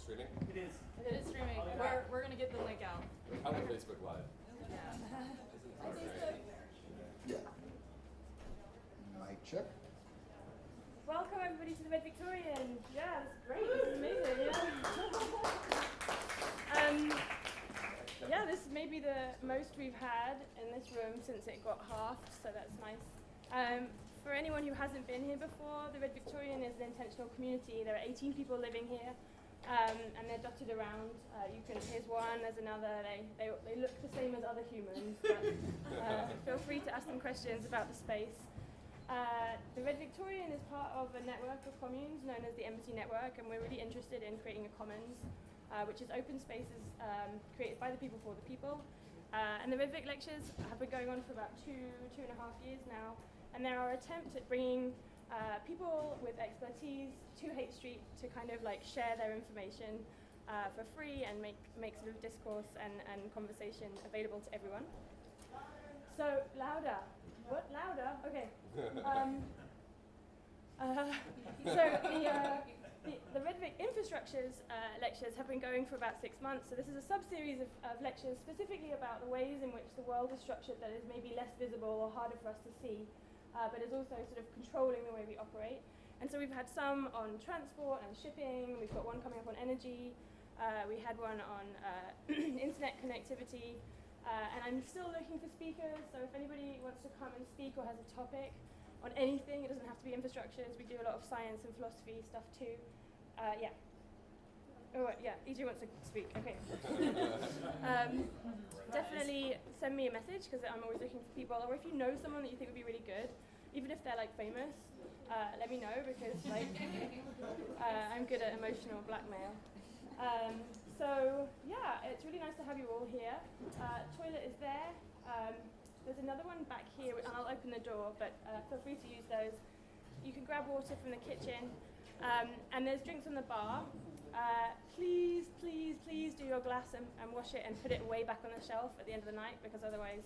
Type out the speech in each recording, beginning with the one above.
streaming? It is. It is streaming. We're gonna get the link out. How on Facebook Live? Yeah. Yeah. Mic check. Welcome everybody to the Red Victorian. Yeah, that's great. This is amazing. Yeah, this is maybe the most we've had in this room since it got halved, so that's nice. For anyone who hasn't been here before, the Red Victorian is an intentional community. There are 18 people living here, and they're dotted around. Here's one, there's another. They look the same as other humans, but feel free to ask them questions about the space. The Red Victorian is part of a network of communes known as the Embassy Network, and we're really interested in creating a commons, which is open spaces created by the people for the people. And the Red Vic lectures have been going on for about two and a half years now, and they're our attempt at bringing people with expertise to Haight Street to kind of like share their information for free and make sort of discourse and conversation available to everyone. So louder. What? Louder? Okay. So the Red Vic Infrastructures lectures have been going for about 6 months. So this is a sub-series of lectures specifically about the ways in which the world is structured that is maybe less visible or harder for us to see, but is also sort of controlling the way we operate. And so we've had some on transport and shipping. We've got one coming up on energy. We had one on internet connectivity. And I'm still looking for speakers, so if anybody wants to come and speak or has a topic on anything, it doesn't have to be infrastructures. We do a lot of science and philosophy stuff too. Yeah. Oh, yeah, EJ wants to speak. Okay. Definitely send me a message, because I'm always looking for people. Or if you know someone that you think would be really good, even if they're like famous, let me know, because like I'm good at emotional blackmail. So yeah, it's really nice to have you all here. Toilet is there. There's another one back here, and I'll open the door, but feel free to use those. You can grab water from the kitchen, and there's drinks on the bar. Please do your glass and wash it and put it way back on the shelf at the end of the night, because otherwise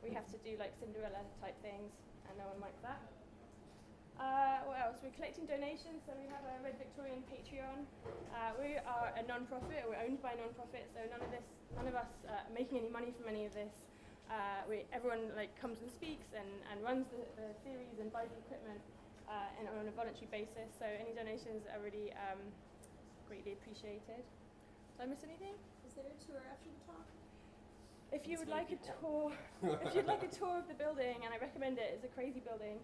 we have to do like Cinderella type things, and no one likes that. What else? We're collecting donations, so we have a Red Victorian Patreon. We are a non-profit, we're owned by a non-profit, so none of us are making any money from any of this. Everyone like comes and speaks and runs the series and buys the equipment and on a voluntary basis, so any donations are really greatly appreciated. Did I miss anything? Is there a tour after the talk? If you would like a tour, of the building, and I recommend it, it's a crazy building.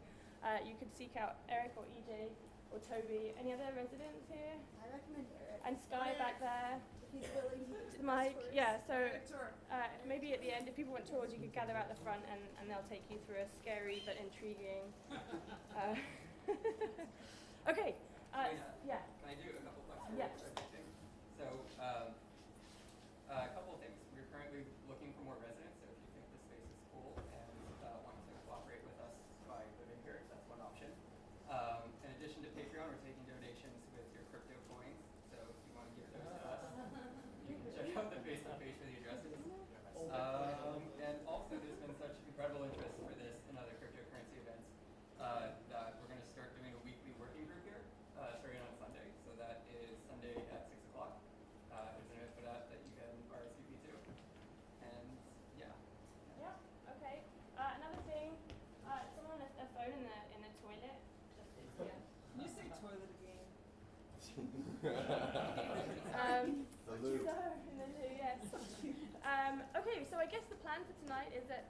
You could seek out Eric or EJ or Toby. Any other residents here? I recommend Eric. And Sky back there. If he's willing to Mike. Yeah, so maybe at the end, if people want tours, you could gather out the front and they'll take you through a scary but intriguing. Okay. Yeah. Can I do a couple questions? Yes. So, a couple of things. We're currently looking for more residents, so if you think the space is cool and want to cooperate with us by living here, that's one option. In addition to Patreon, we're taking donations with your crypto coins, so if you want to give those to us, you can check out the Facebook page for the addresses. And also, there's been such incredible interest for this and other cryptocurrency events that we're going to start doing a weekly working group here, starting on Sunday. So that is Sunday at 6 o'clock. There's an event for that you can RSVP to. And yeah. Yeah. Okay. Another thing. Someone left their phone in the toilet. Yeah. Can you say toilet again? The loop. In the loo, yes. Okay, so I guess the plan for tonight is that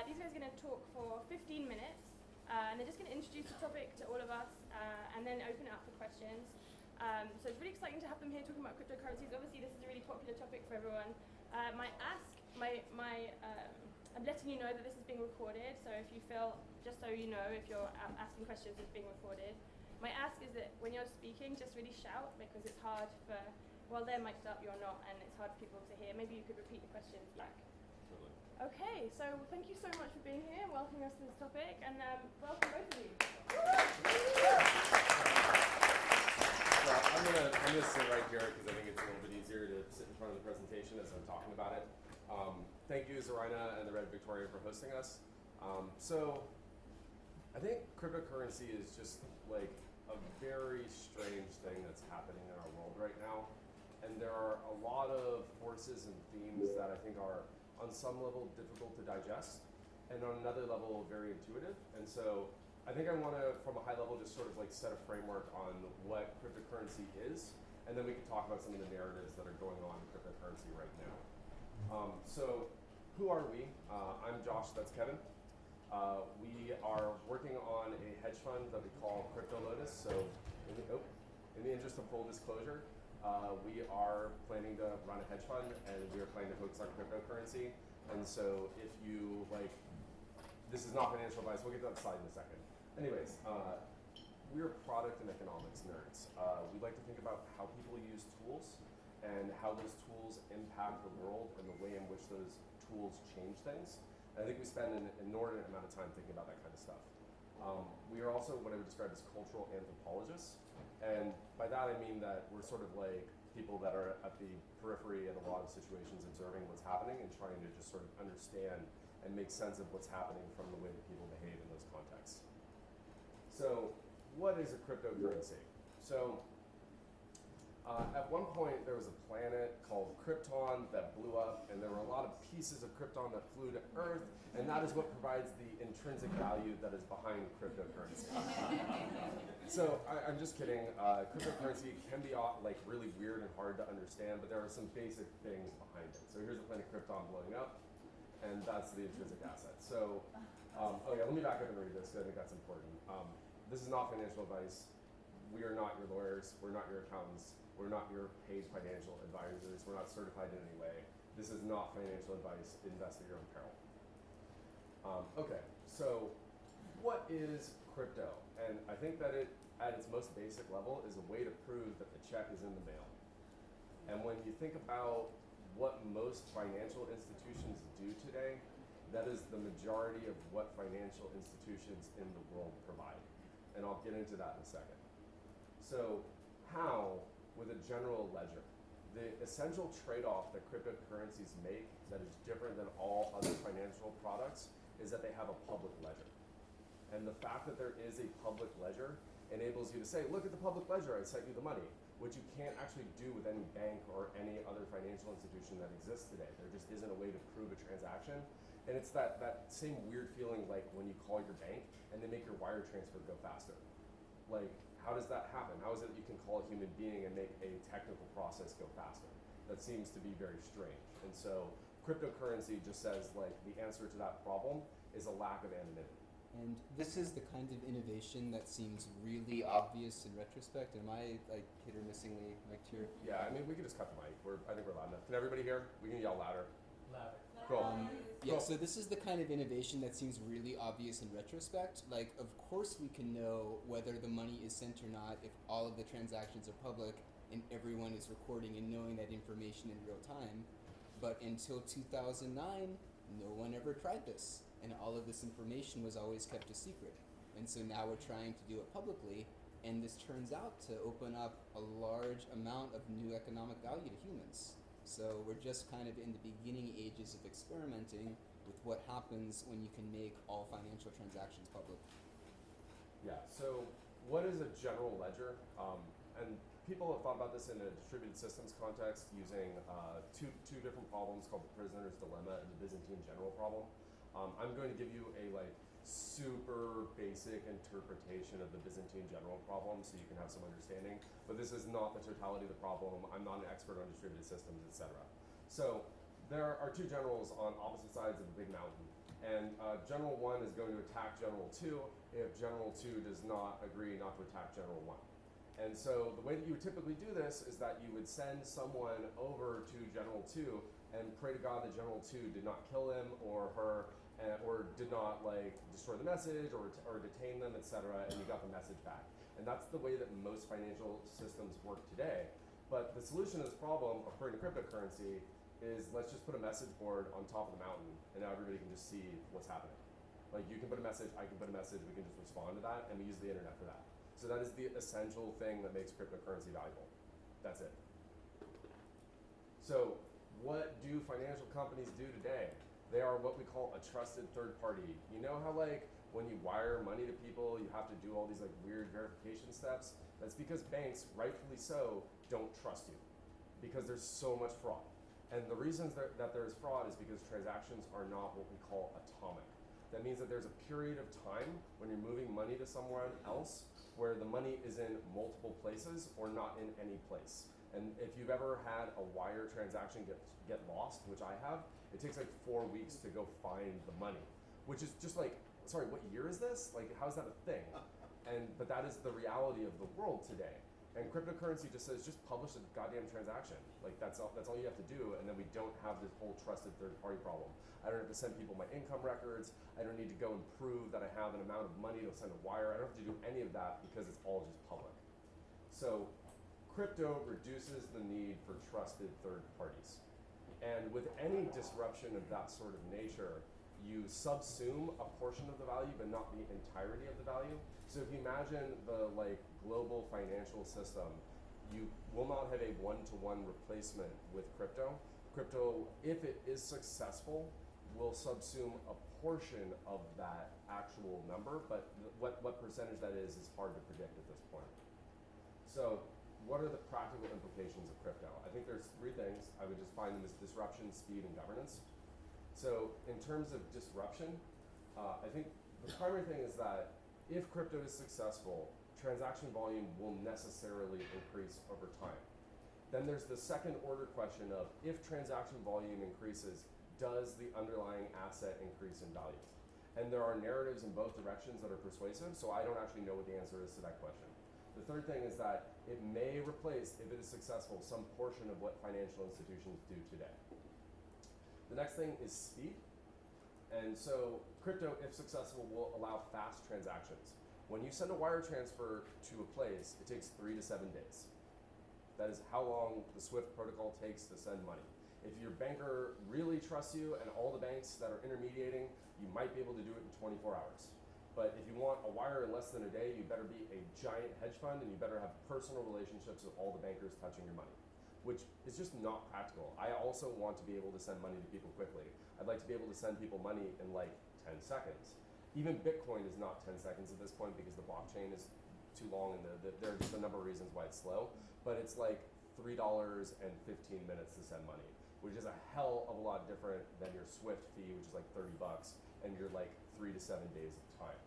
these guys are going to talk for 15 minutes, and they're just going to introduce the topic to all of us, and then open it up for questions. So it's really exciting to have them here talking about cryptocurrencies. Obviously, this is a really popular topic for everyone. I'm letting you know that this is being recorded, so if you feel, just so you know, if you're asking questions, it's being recorded. My ask is that when you're speaking, just really shout, because it's hard for, while they're mic'd up, you're not, and it's hard for people to hear. Maybe you could repeat the questions back. Totally. Okay, so thank you so much for being here and welcoming us to this topic, and welcome both of you. So I'm gonna sit right here because I think it's a little bit easier to sit in front of the presentation as I'm talking about it. Thank you, Zarina and the Red Victorian, for hosting us. So I think cryptocurrency is just like a very strange thing that's happening in our world right now. and there are a lot of forces and themes that I think are on some level difficult to digest, and on another level very intuitive. And so I think I want to, from a high level, just sort of like set a framework on what cryptocurrency is, and then we can talk about some of the narratives that are going on in cryptocurrency right now. So who are we? I'm Josh, that's Kevin. We are working on a hedge fund that we call Crypto Lotus. So in the interest of full disclosure, we are planning to run a hedge fund, and we are planning to focus on cryptocurrency. And so if you this is not financial advice, we'll get to that slide in a second. Anyways, we're product and economics nerds. We like to think about how people use tools and how those tools impact the world and the way in which those tools change things. And I think we spend an inordinate amount of time thinking about that kind of stuff. We are also what I would describe as cultural anthropologists. And by that I mean that we're sort of like people that are at the periphery in a lot of situations, observing what's happening and trying to just sort of understand and make sense of what's happening from the way that people behave in those contexts. So what is a cryptocurrency? So at one point there was a planet called Krypton that blew up, and there were a lot of pieces of Krypton that flew to Earth, and that is what provides the intrinsic value that is behind cryptocurrency. So I'm just kidding. Cryptocurrency can be like really weird and hard to understand, but there are some basic things behind it. So here's the planet Krypton blowing up, and that's the intrinsic asset. So, let me back up and read this because I think that's important. This is not financial advice. We are not your lawyers. We're not your accountants. We're not your paid financial advisors. We're not certified in any way. This is not financial advice. Invest at your own peril. Okay, so what is crypto? And I think that it, at its most basic level, is a way to prove that the check is in the mail. And when you think about what most financial institutions do today, that is the majority of what financial institutions in the world provide. And I'll get into that in a second. So how, with a general ledger, the essential trade-off that cryptocurrencies make that is different than all other financial products is that they have a public ledger. And the fact that there is a public ledger enables you to say, look at the public ledger, I sent you the money, which you can't actually do with any bank or any other financial institution that exists today. There just isn't a way to prove a transaction. And it's that same weird feeling like when you call your bank and they make your wire transfer go faster. Like, how does that happen? How is it that you can call a human being and make a technical process go faster? That seems to be very strange. And so cryptocurrency just says, like, the answer to that problem is a lack of anonymity. And this is the kind of innovation that seems really obvious in retrospect. Am I like hit or missingly mic'd here? Yeah, I mean, we could just cut the mic. I think we're loud enough. Can everybody hear? We can yell louder. Louder. Cool. Yeah, so this is the kind of innovation that seems really obvious in retrospect. Like, of course we can know whether the money is sent or not if all of the transactions are public and everyone is recording and knowing that information in real time. But until 2009, no one ever tried this. And all of this information was always kept a secret. And so now we're trying to do it publicly, and this turns out to open up a large amount of new economic value to humans. So we're just kind of in the beginning ages of experimenting with what happens when you can make all financial transactions public. Yeah, so what is a general ledger? And people have thought about this in a distributed systems context using two different problems called the prisoner's dilemma and the Byzantine general problem. I'm going to give you a super basic interpretation of the Byzantine general problem so you can have some understanding, but this is not the totality of the problem. I'm not an expert on distributed systems, etc. So there are two generals on opposite sides of a big mountain, and General 1 is going to attack General 2 if General 2 does not agree not to attack General 1. And so the way that you would typically do this is that you would send someone over to General 2 and pray to God that General 2 did not kill him or her, or did not destroy the message or detain them, etc., and you got the message back. And that's the way that most financial systems work today. But the solution to this problem, according to cryptocurrency, is let's just put a message board on top of the mountain, and now everybody can just see what's happening. Like, you can put a message, I can put a message, we can just respond to that, and we use the internet for that. So that is the essential thing that makes cryptocurrency valuable. That's it. So what do financial companies do today? They are what we call a trusted third party. You know how when you wire money to people, you have to do all these weird verification steps? That's because banks, rightfully so, don't trust you. because there's so much fraud. And the reasons that there's fraud is because transactions are not what we call atomic. That means that there's a period of time when you're moving money to someone else where the money is in multiple places or not in any place. And if you've ever had a wire transaction get lost, which I have, it takes like 4 weeks to go find the money, which is just like, sorry, what year is this? Like, how's that a thing? But that is the reality of the world today. And cryptocurrency just says, just publish a goddamn transaction. Like, that's all you have to do, and then we don't have this whole trusted third-party problem. I don't have to send people my income records. I don't need to go and prove that I have an amount of money to send a wire. I don't have to do any of that because it's all just public. So crypto reduces the need for trusted third parties. And with any disruption of that sort of nature, you subsume a portion of the value, but not the entirety of the value. So if you imagine the global financial system, you will not have a one-to-one replacement with crypto. Crypto, if it is successful, will subsume a portion of that actual number, but what percentage that is hard to predict at this point. So what are the practical implications of crypto? I think there's 3 things. I would just find them as disruption, speed, and governance. So in terms of disruption, I think the primary thing is that if crypto is successful, transaction volume will necessarily increase over time. Then there's the second order question of, if transaction volume increases, does the underlying asset increase in value? And there are narratives in both directions that are persuasive, so I don't actually know what the answer is to that question. The third thing is that it may replace, if it is successful, some portion of what financial institutions do today. The next thing is speed. And so crypto, if successful, will allow fast transactions. When you send a wire transfer to a place, it takes 3 to 7 days. That is how long the SWIFT protocol takes to send money. If your banker really trusts you, and all the banks that are intermediating, you might be able to do it in 24 hours. But if you want a wire in less than a day, you better be a giant hedge fund, and you better have personal relationships with all the bankers touching your money, which is just not practical. I also want to be able to send money to people quickly. I'd like to be able to send people money in 10 seconds. Even Bitcoin is not 10 seconds at this point because the blockchain is too long, and there are just a number of reasons why it's slow. But it's like $3 and 15 minutes to send money, which is a hell of a lot different than your SWIFT fee, which is like $30, and you're 3 to 7 days of time.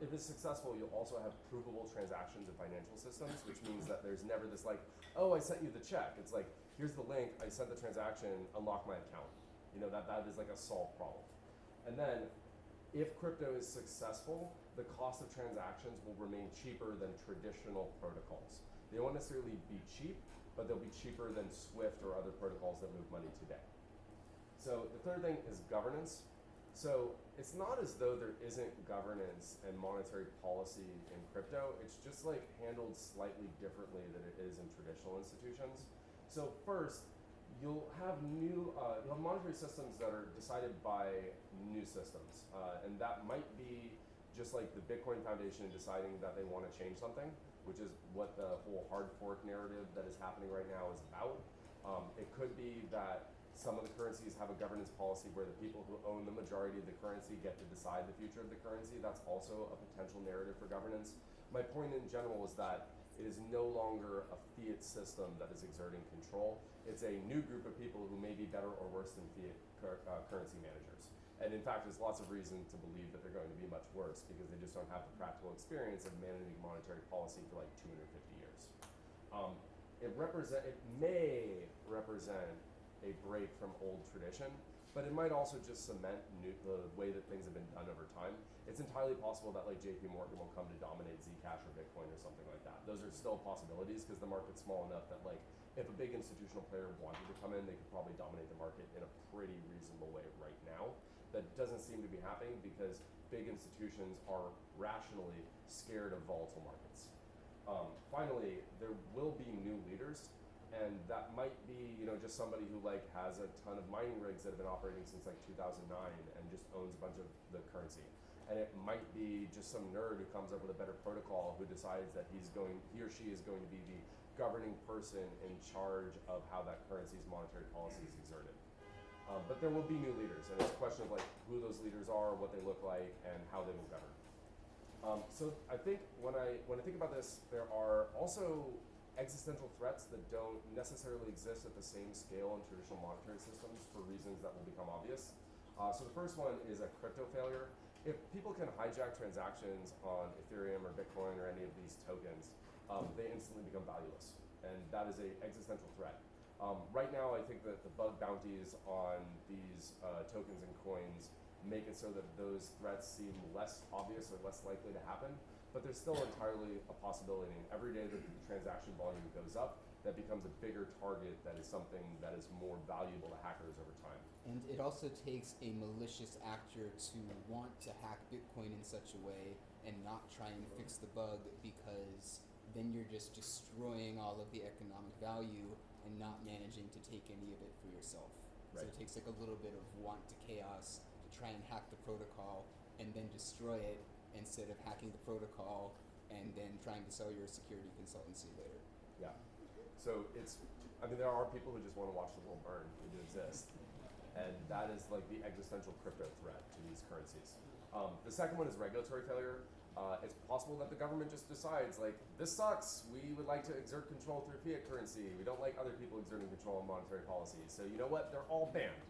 If it's successful, you'll also have provable transactions in financial systems, which means that there's never this oh, I sent you the check. It's like, here's the link, I sent the transaction, unlock my account. That is like a solved problem. And then, if crypto is successful, the cost of transactions will remain cheaper than traditional protocols. They won't necessarily be cheap, but they'll be cheaper than SWIFT or other protocols that move money today. So the third thing is governance. So it's not as though there isn't governance and monetary policy in crypto. It's just handled slightly differently than it is in traditional institutions. So first, you'll have monetary systems that are decided by new systems, and that might be just like the Bitcoin Foundation deciding that they want to change something, which is what the whole hard fork narrative that is happening right now is about. It could be that some of the currencies have a governance policy where the people who own the majority of the currency get to decide the future of the currency. That's also a potential narrative for governance. My point in general is that it is no longer a fiat system that is exerting control. It's a new group of people who may be better or worse than fiat currency managers. And in fact, there's lots of reason to believe that they're going to be much worse because they just don't have the practical experience of managing monetary policy for 250 years. It may represent a break from old tradition, but it might also just cement the way that things have been done over time. It's entirely possible that JP Morgan will come to dominate Zcash or Bitcoin or something like that. Those are still possibilities because the market's small enough that if a big institutional player wanted to come in, they could probably dominate the market in a pretty reasonable way right now. That doesn't seem to be happening because big institutions are rationally scared of volatile markets. Finally, there will be new leaders, and that might be just somebody who has a ton of mining rigs that have been operating since 2009 and just owns a bunch of the currency. And it might be just some nerd who comes up with a better protocol who decides that he or she is going to be the governing person in charge of how that currency's monetary policy is exerted. But there will be new leaders, and it's a question of who those leaders are, what they look like, and how they will govern. So I think when I think about this, there are also existential threats that don't necessarily exist at the same scale in traditional monetary systems for reasons that will become obvious. So the first one is a crypto failure. If people can hijack transactions on Ethereum or Bitcoin or any of these tokens, they instantly become valueless. And that is an existential threat. Right now, I think that the bug bounties on these tokens and coins make it so that those threats seem less obvious or less likely to happen. But there's still entirely a possibility. And every day that the transaction volume goes up, that becomes a bigger target that is something that is more valuable to hackers over time. And it also takes a malicious actor to want to hack Bitcoin in such a way and not try and fix the bug, because then you're just destroying all of the economic value and not managing to take any of it for yourself. Right. So it takes like a little bit of want to chaos to try and hack the protocol and then destroy it, instead of hacking the protocol and then trying to sell your security consultancy later. Yeah. So there are people who just want to watch the world burn. They do exist. And that is like the existential crypto threat to these currencies. The second one is regulatory failure. It's possible that the government just decides, like, this sucks. We would like to exert control through fiat currency. We don't like other people exerting control on monetary policy. So you know what? They're all banned.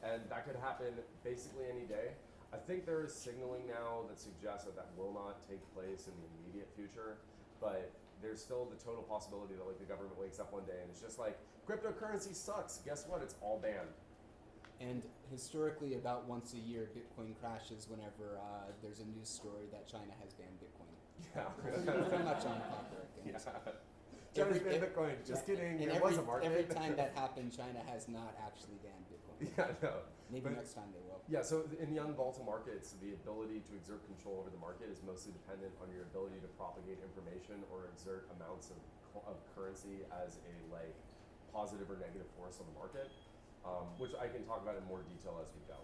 And that could happen basically any day. I think there is signaling now that suggests that that will not take place in the immediate future, but there's still the total possibility that like the government wakes up one day and it's just like, cryptocurrency sucks. Guess what? It's all banned. And historically, about once a year, Bitcoin crashes whenever there's a news story that China has banned Bitcoin. Yeah. Pretty much on clockwork. And China's banned Bitcoin. Just kidding. And There was a market. every time that happened, China has not actually banned Bitcoin. Yeah, no. Maybe But- next time they will. Yeah, so in the unvolatile markets, the ability to exert control over the market is mostly dependent on your ability to propagate information or exert amounts of currency as a like positive or negative force on the market, which I can talk about in more detail as we go.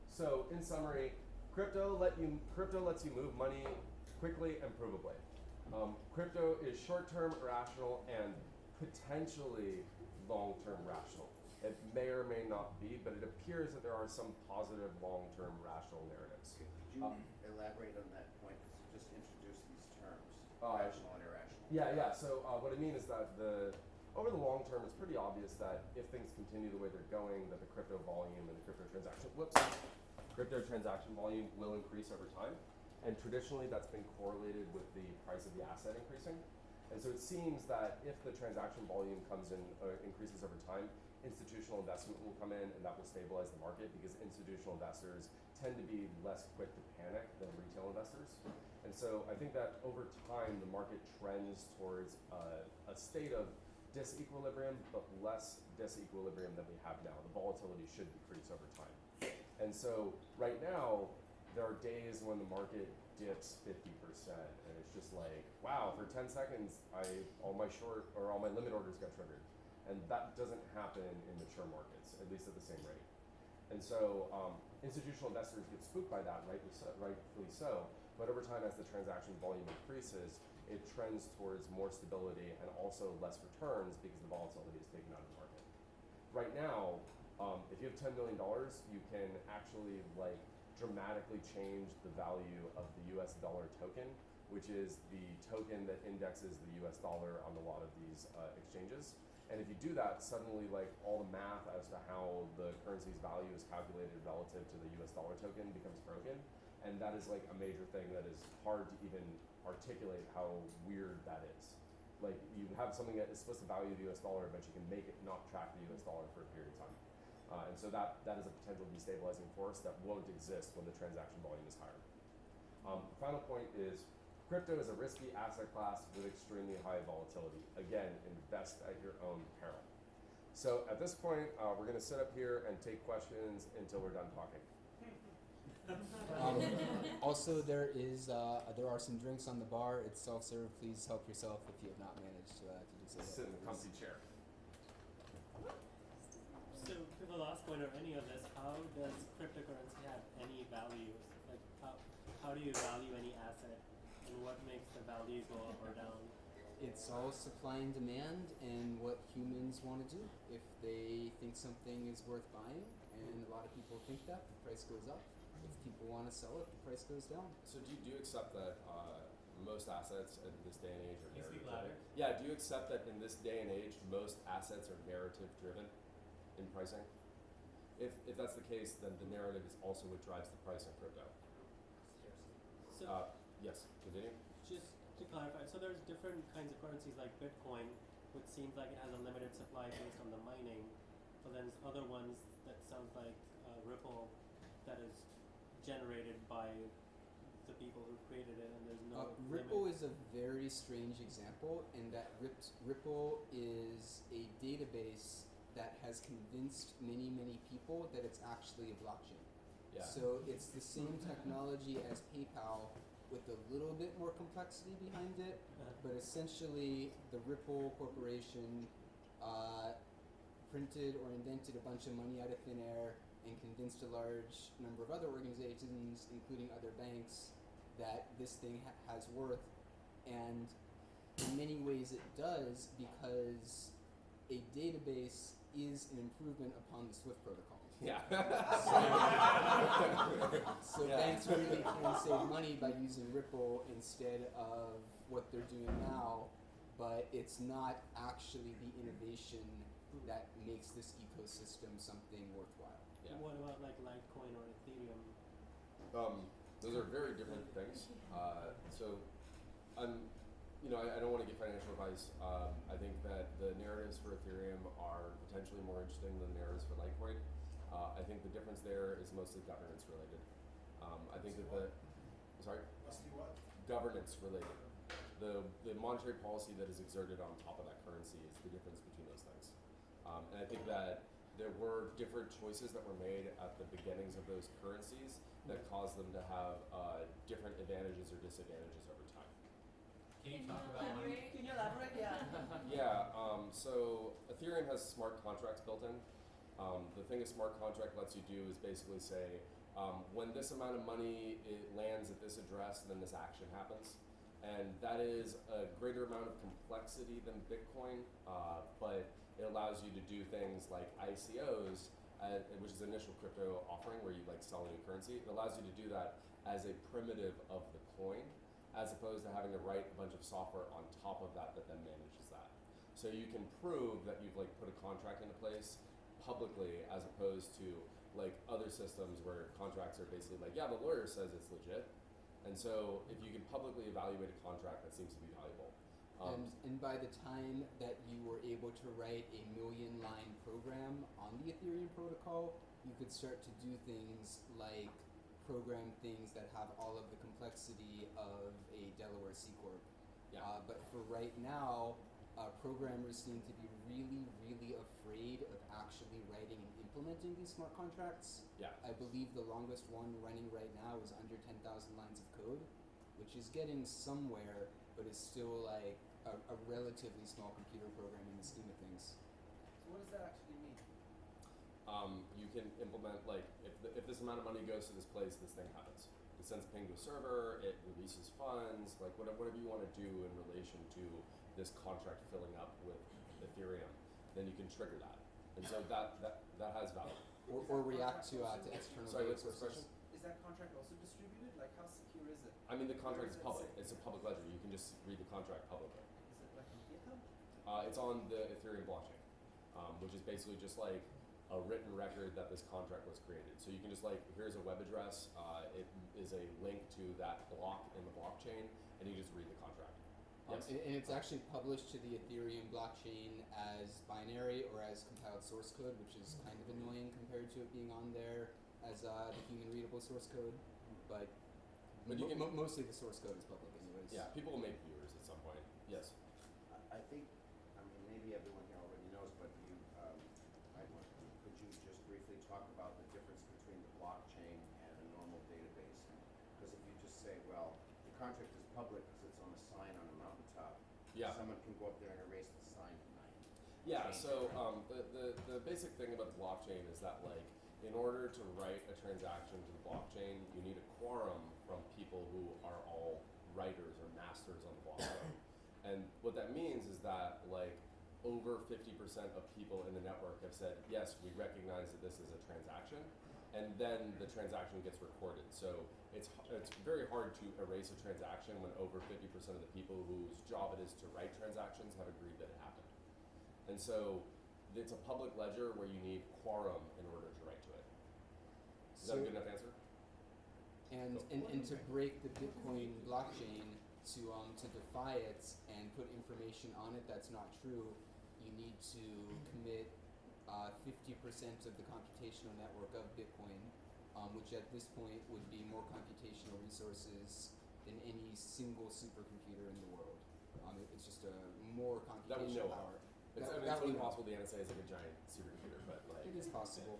So in summary, crypto lets you move money quickly and provably. Crypto is short-term rational and potentially long-term rational. It may or may not be, but it appears that there are some positive long-term rational narratives. Could you elaborate on that point? Because you just introduced these terms, Oh, rational and irrational. Yeah. So what I mean is that over the long term, it's pretty obvious that if things continue the way they're going, that the crypto volume and the crypto transaction volume will increase over time. And traditionally, that's been correlated with the price of the asset increasing. And so it seems that if the transaction volume increases over time, institutional investment will come in and that will stabilize the market, because institutional investors tend to be less quick to panic than retail investors. And so I think that over time the market trends towards a state of disequilibrium, but less disequilibrium than we have now. The volatility should decrease over time. And so right now there are days when the market dips 50%, and it's just like, wow, for 10 seconds all my limit orders got triggered. And that doesn't happen in mature markets, at least at the same rate. And so institutional investors get spooked by that, rightfully so. But over time, as the transaction volume increases, it trends towards more stability and also less returns, because the volatility is taken out of the market. Right now, if you have $10 million, you can actually dramatically change the value of the US dollar token, which is the token that indexes the US dollar on a lot of these exchanges. And if you do that, suddenly all the math as to how the currency's value is calculated relative to the US dollar token becomes broken. And that is a major thing that is hard to even articulate how weird that is. You have something that is supposed to value the US dollar, but you can make it not track the US dollar for a period of time. And so that is a potential destabilizing force that won't exist when the transaction volume is higher. Final point is, crypto is a risky asset class with extremely high volatility. Again, invest at your own peril. So at this point, we're going to sit up here and take questions until we're done talking. Also, there are some drinks on the bar. It's self-serve. Please help yourself if you have not managed to do so. Sit in the comfy chair. So to the last point of any of this, how does cryptocurrency have any value? How do you value any asset, and what makes the value go up or down? It's all supply and demand and what humans want to do. If they think something is worth buying, and a lot of people think that, the price goes up. If people want to sell it, the price goes down. So do you accept that most assets in this day and age are Can you speak narrative driven? louder? Yeah, do you accept that in this day and age, most assets are narrative driven in pricing? If that's the case, then the narrative is also what drives the price in crypto. So Yes, continue. just to clarify, so there's different kinds of currencies like Bitcoin, which seems like it has a limited supply based on the mining, but then there's other ones that sounds like Ripple that is generated by the people who created it, and there's no Ripple limit. is a very strange example in that Ripple is a database that has convinced many, many people that it's actually a blockchain. Yeah. So it's the same technology as PayPal with a little bit more complexity behind it, but essentially the Ripple Corporation printed or invented a bunch of money out of thin air and convinced a large number of other organizations, including other banks, that this thing has worth. And in many ways it does, because a database is an improvement upon the SWIFT protocol. Yeah. So Yeah. banks really can save money by using Ripple instead of what they're doing now, but it's not actually the innovation that makes this ecosystem something worthwhile. Yeah. What about like Litecoin or Ethereum? Those are very different things. So, I don't want to give financial advice. I think that the narratives for Ethereum are potentially more interesting than the narratives for Litecoin. I think the difference there is mostly governance related. I think that Mostly what? governance related. The monetary policy that is exerted on top of that currency is the difference between those things. And I think that there were different choices that were made at the beginnings of those currencies that caused them to have different advantages or disadvantages over time. Can you talk about one? Can you elaborate? Yeah. Yeah, so Ethereum has smart contracts built in. The thing a smart contract lets you do is basically say, when this amount of money lands at this address, then this action happens. And that is a greater amount of complexity than Bitcoin, but it allows you to do things like ICOs, which is initial crypto offering where you like sell a new currency. It allows you to do that as a primitive of the coin, as opposed to having to write a bunch of software on top of that then manages that. So you can prove that you've like put a contract into place publicly, as opposed to like other systems where contracts are basically like, yeah, the lawyer says it's legit. And so if you can publicly evaluate a contract, that seems to be valuable. And by the time that you were able to write a 1,000,000-line program on the Ethereum protocol, you could start to do things like program things that have all of the complexity of a Delaware C Corp. Yeah. But for right now, programmers seem to be really, really afraid of actually writing and implementing these smart contracts. Yeah. I believe the longest one running right now is under 10,000 lines of code, which is getting somewhere, but is still like a relatively small computer program in the scheme of things. So what does that actually mean? You can implement like if this amount of money goes to this place, this thing happens. It sends a ping to a server, it releases funds, like whatever you want to do in relation to this contract filling up with Ethereum, then you can trigger that. And so that has value. Or react to external Sorry, data what's the sources. question? Is that contract also distributed? Like how secure is it? I mean, the contract is Where public. does it It's a public ledger. You can just read the contract publicly. Is it like on GitHub? It's on the Ethereum blockchain, which is basically just like a written record that this contract was created. So you can just like, here's a web address. It is a link to that block in the blockchain, and you just read the contract. Yes. And it's actually published to the Ethereum blockchain as binary or as compiled source code, which is kind of annoying compared to it being on there as the human readable source code. But you can- mostly the source code is public anyways. Yeah, people will make viewers at some point. Yes. I think, I mean, maybe everyone here already knows, but could you just briefly talk about the difference between the blockchain and a normal database? Because if you just say, well, the contract is public because it's on a sign on a mountaintop, Yeah. someone can go up there and erase the sign tonight. Yeah, Change so it. the basic thing about the blockchain is that like in order to write a transaction to the blockchain, you need a quorum from people who are all writers or masters on the blockchain. And what that means is that like over 50% of people in the network have said, yes, we recognize that this is a transaction. and then the transaction gets recorded. So it's very hard to erase a transaction when over 50% of the people whose job it is to write transactions have agreed that it happened. And so it's a public ledger where you need quorum in order to write to it. Is that a good enough answer? And to break the Bitcoin blockchain, to defy it and put information on it that's not true, you need to commit 50% of the computational network of Bitcoin, which at this point would be more computational resources than any single supercomputer in the world. It's just a more That we know computational of. power. It's, I mean, it's only possible the NSA is like a giant supercomputer, but like It is possible.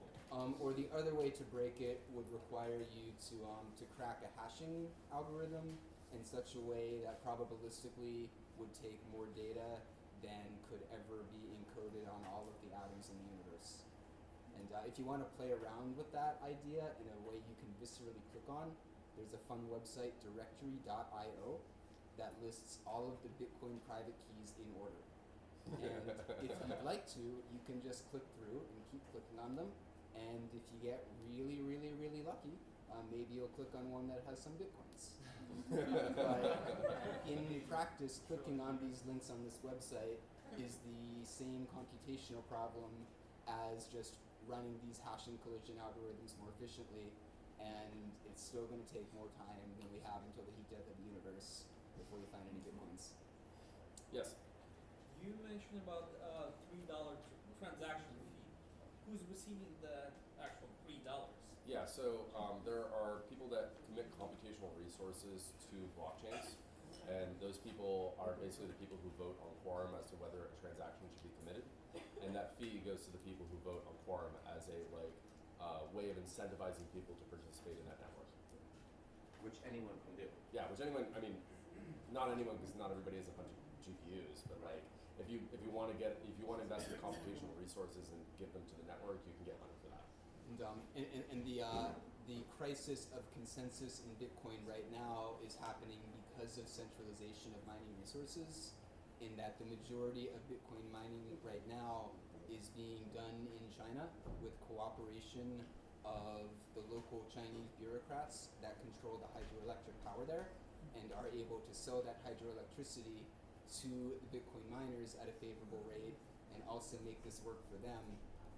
Or the other way to break it would require you to crack a hashing algorithm in such a way that probabilistically would take more data than could ever be encoded on all of the atoms in the universe. And if you want to play around with that idea in a way you can viscerally click on, there's a fun website, directory.io, that lists all of the Bitcoin private keys in order. And if you'd like to, you can just click through and keep clicking on them. And if you get really, really, really lucky, maybe you'll click on one that has some Bitcoins. But in practice, clicking on these links on this website is the same computational problem as just running these hashing collision algorithms more efficiently, and it's still going to take more time than we have until the heat death of the universe before we find any Bitcoins. yes. You mentioned about $3 transaction fee. Who's receiving the actual $3? Yeah, so there are people that commit computational resources to blockchains, and those people are basically the people who vote on quorum as to whether a transaction should be committed, and that fee goes to the people who vote on quorum as a way of incentivizing people to participate in that network. Which anyone can do. Yeah, which anyone, I mean, not anyone because not everybody has a bunch of GPUs, but like if you want to invest in computational resources and give them to the network, you can get money for that. And the crisis of consensus in Bitcoin right now is happening because of centralization of mining resources, in that the majority of Bitcoin mining right now is being done in China with cooperation of the local Chinese bureaucrats that control the hydroelectric power there and are able to sell that hydroelectricity to the Bitcoin miners at a favorable rate and also make this work for them.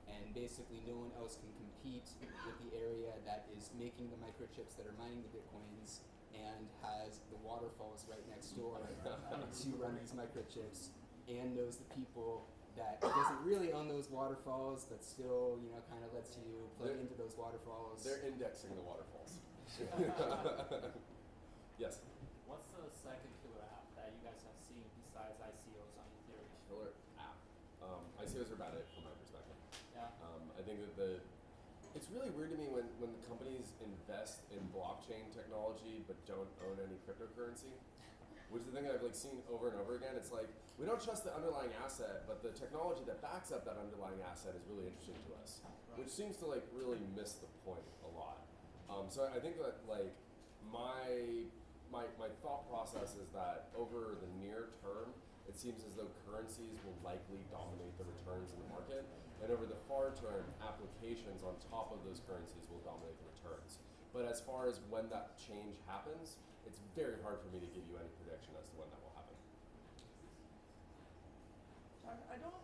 And basically no one else can compete with the area that is making the microchips that are mining the Bitcoins and has the waterfalls right next door to run these microchips, and knows the people that doesn't really own those waterfalls but still, kind of lets you plug into those waterfalls. They're indexing the waterfalls. Yes. What's the second killer app that you guys have seen besides ICOs on Ethereum? Killer app. ICOs are bad from my perspective. Yeah. I think that it's really weird to me when the companies invest in blockchain technology but don't own any cryptocurrency, which is the thing that I've seen over and over again. It's like, we don't trust the underlying asset, but the technology that backs up that underlying asset is really interesting to us, which seems to really miss the point a lot. So I think that my thought process is that over the near term, it seems as though currencies will likely dominate the returns in the market, and over the far term, applications on top of those currencies will dominate the returns. But as far as when that change happens, it's very hard for me to give you any prediction as to when that will happen. I don't,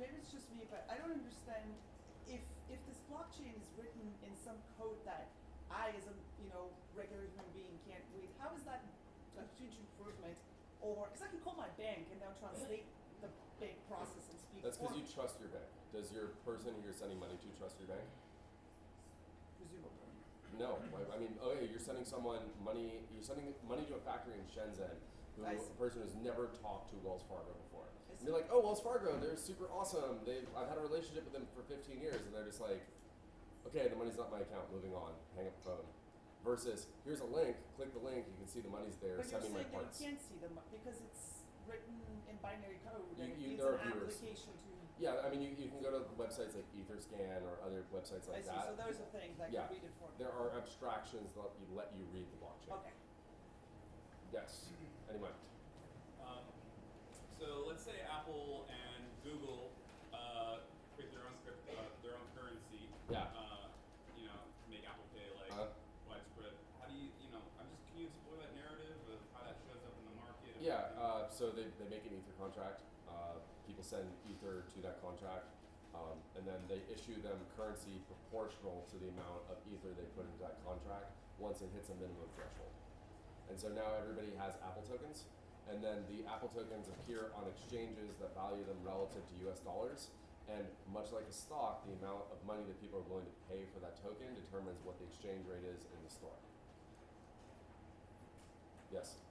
maybe it's just me, but I don't understand if this blockchain is written in some code that I, as a regular human being, can't read. How is that a huge improvement? Or because I can call my bank and now translate the bank process and speak. That's because for you trust your bank. Does your person who you're sending money to trust your bank? presumably. No. I mean, you're sending someone money. You're sending money to a factory in Shenzhen, who I a see. person who's never talked to Wells Fargo before. I And you're like, oh, Wells Fargo, they're super awesome. I've had a relationship with them for 15 years, and they're just like, okay, the money's not in my account. Moving on. Hang up the phone. Versus, here's a link. Click the link. You can see the money's there. But Send you're me my saying that parts. you can't see them because it's written in binary code and it You- needs there an are viewers. application to. Yeah, I mean, you can go to websites like EtherScan or other websites I like see. that. So those are things that Yeah. can read it for me. There are abstractions that let you read the blockchain. Okay. Yes. Anyway. So let's say Apple and Google create their own currency. Yeah. contract. People send Ether to that contract, and then they issue them currency proportional to the amount of Ether they put into that contract once it hits a minimum threshold. And so now everybody has Apple tokens, and then the Apple tokens appear on exchanges that value them relative to US dollars. And much like a stock, the amount of money that people are willing to pay for that token determines what the exchange rate is in the store. Yes?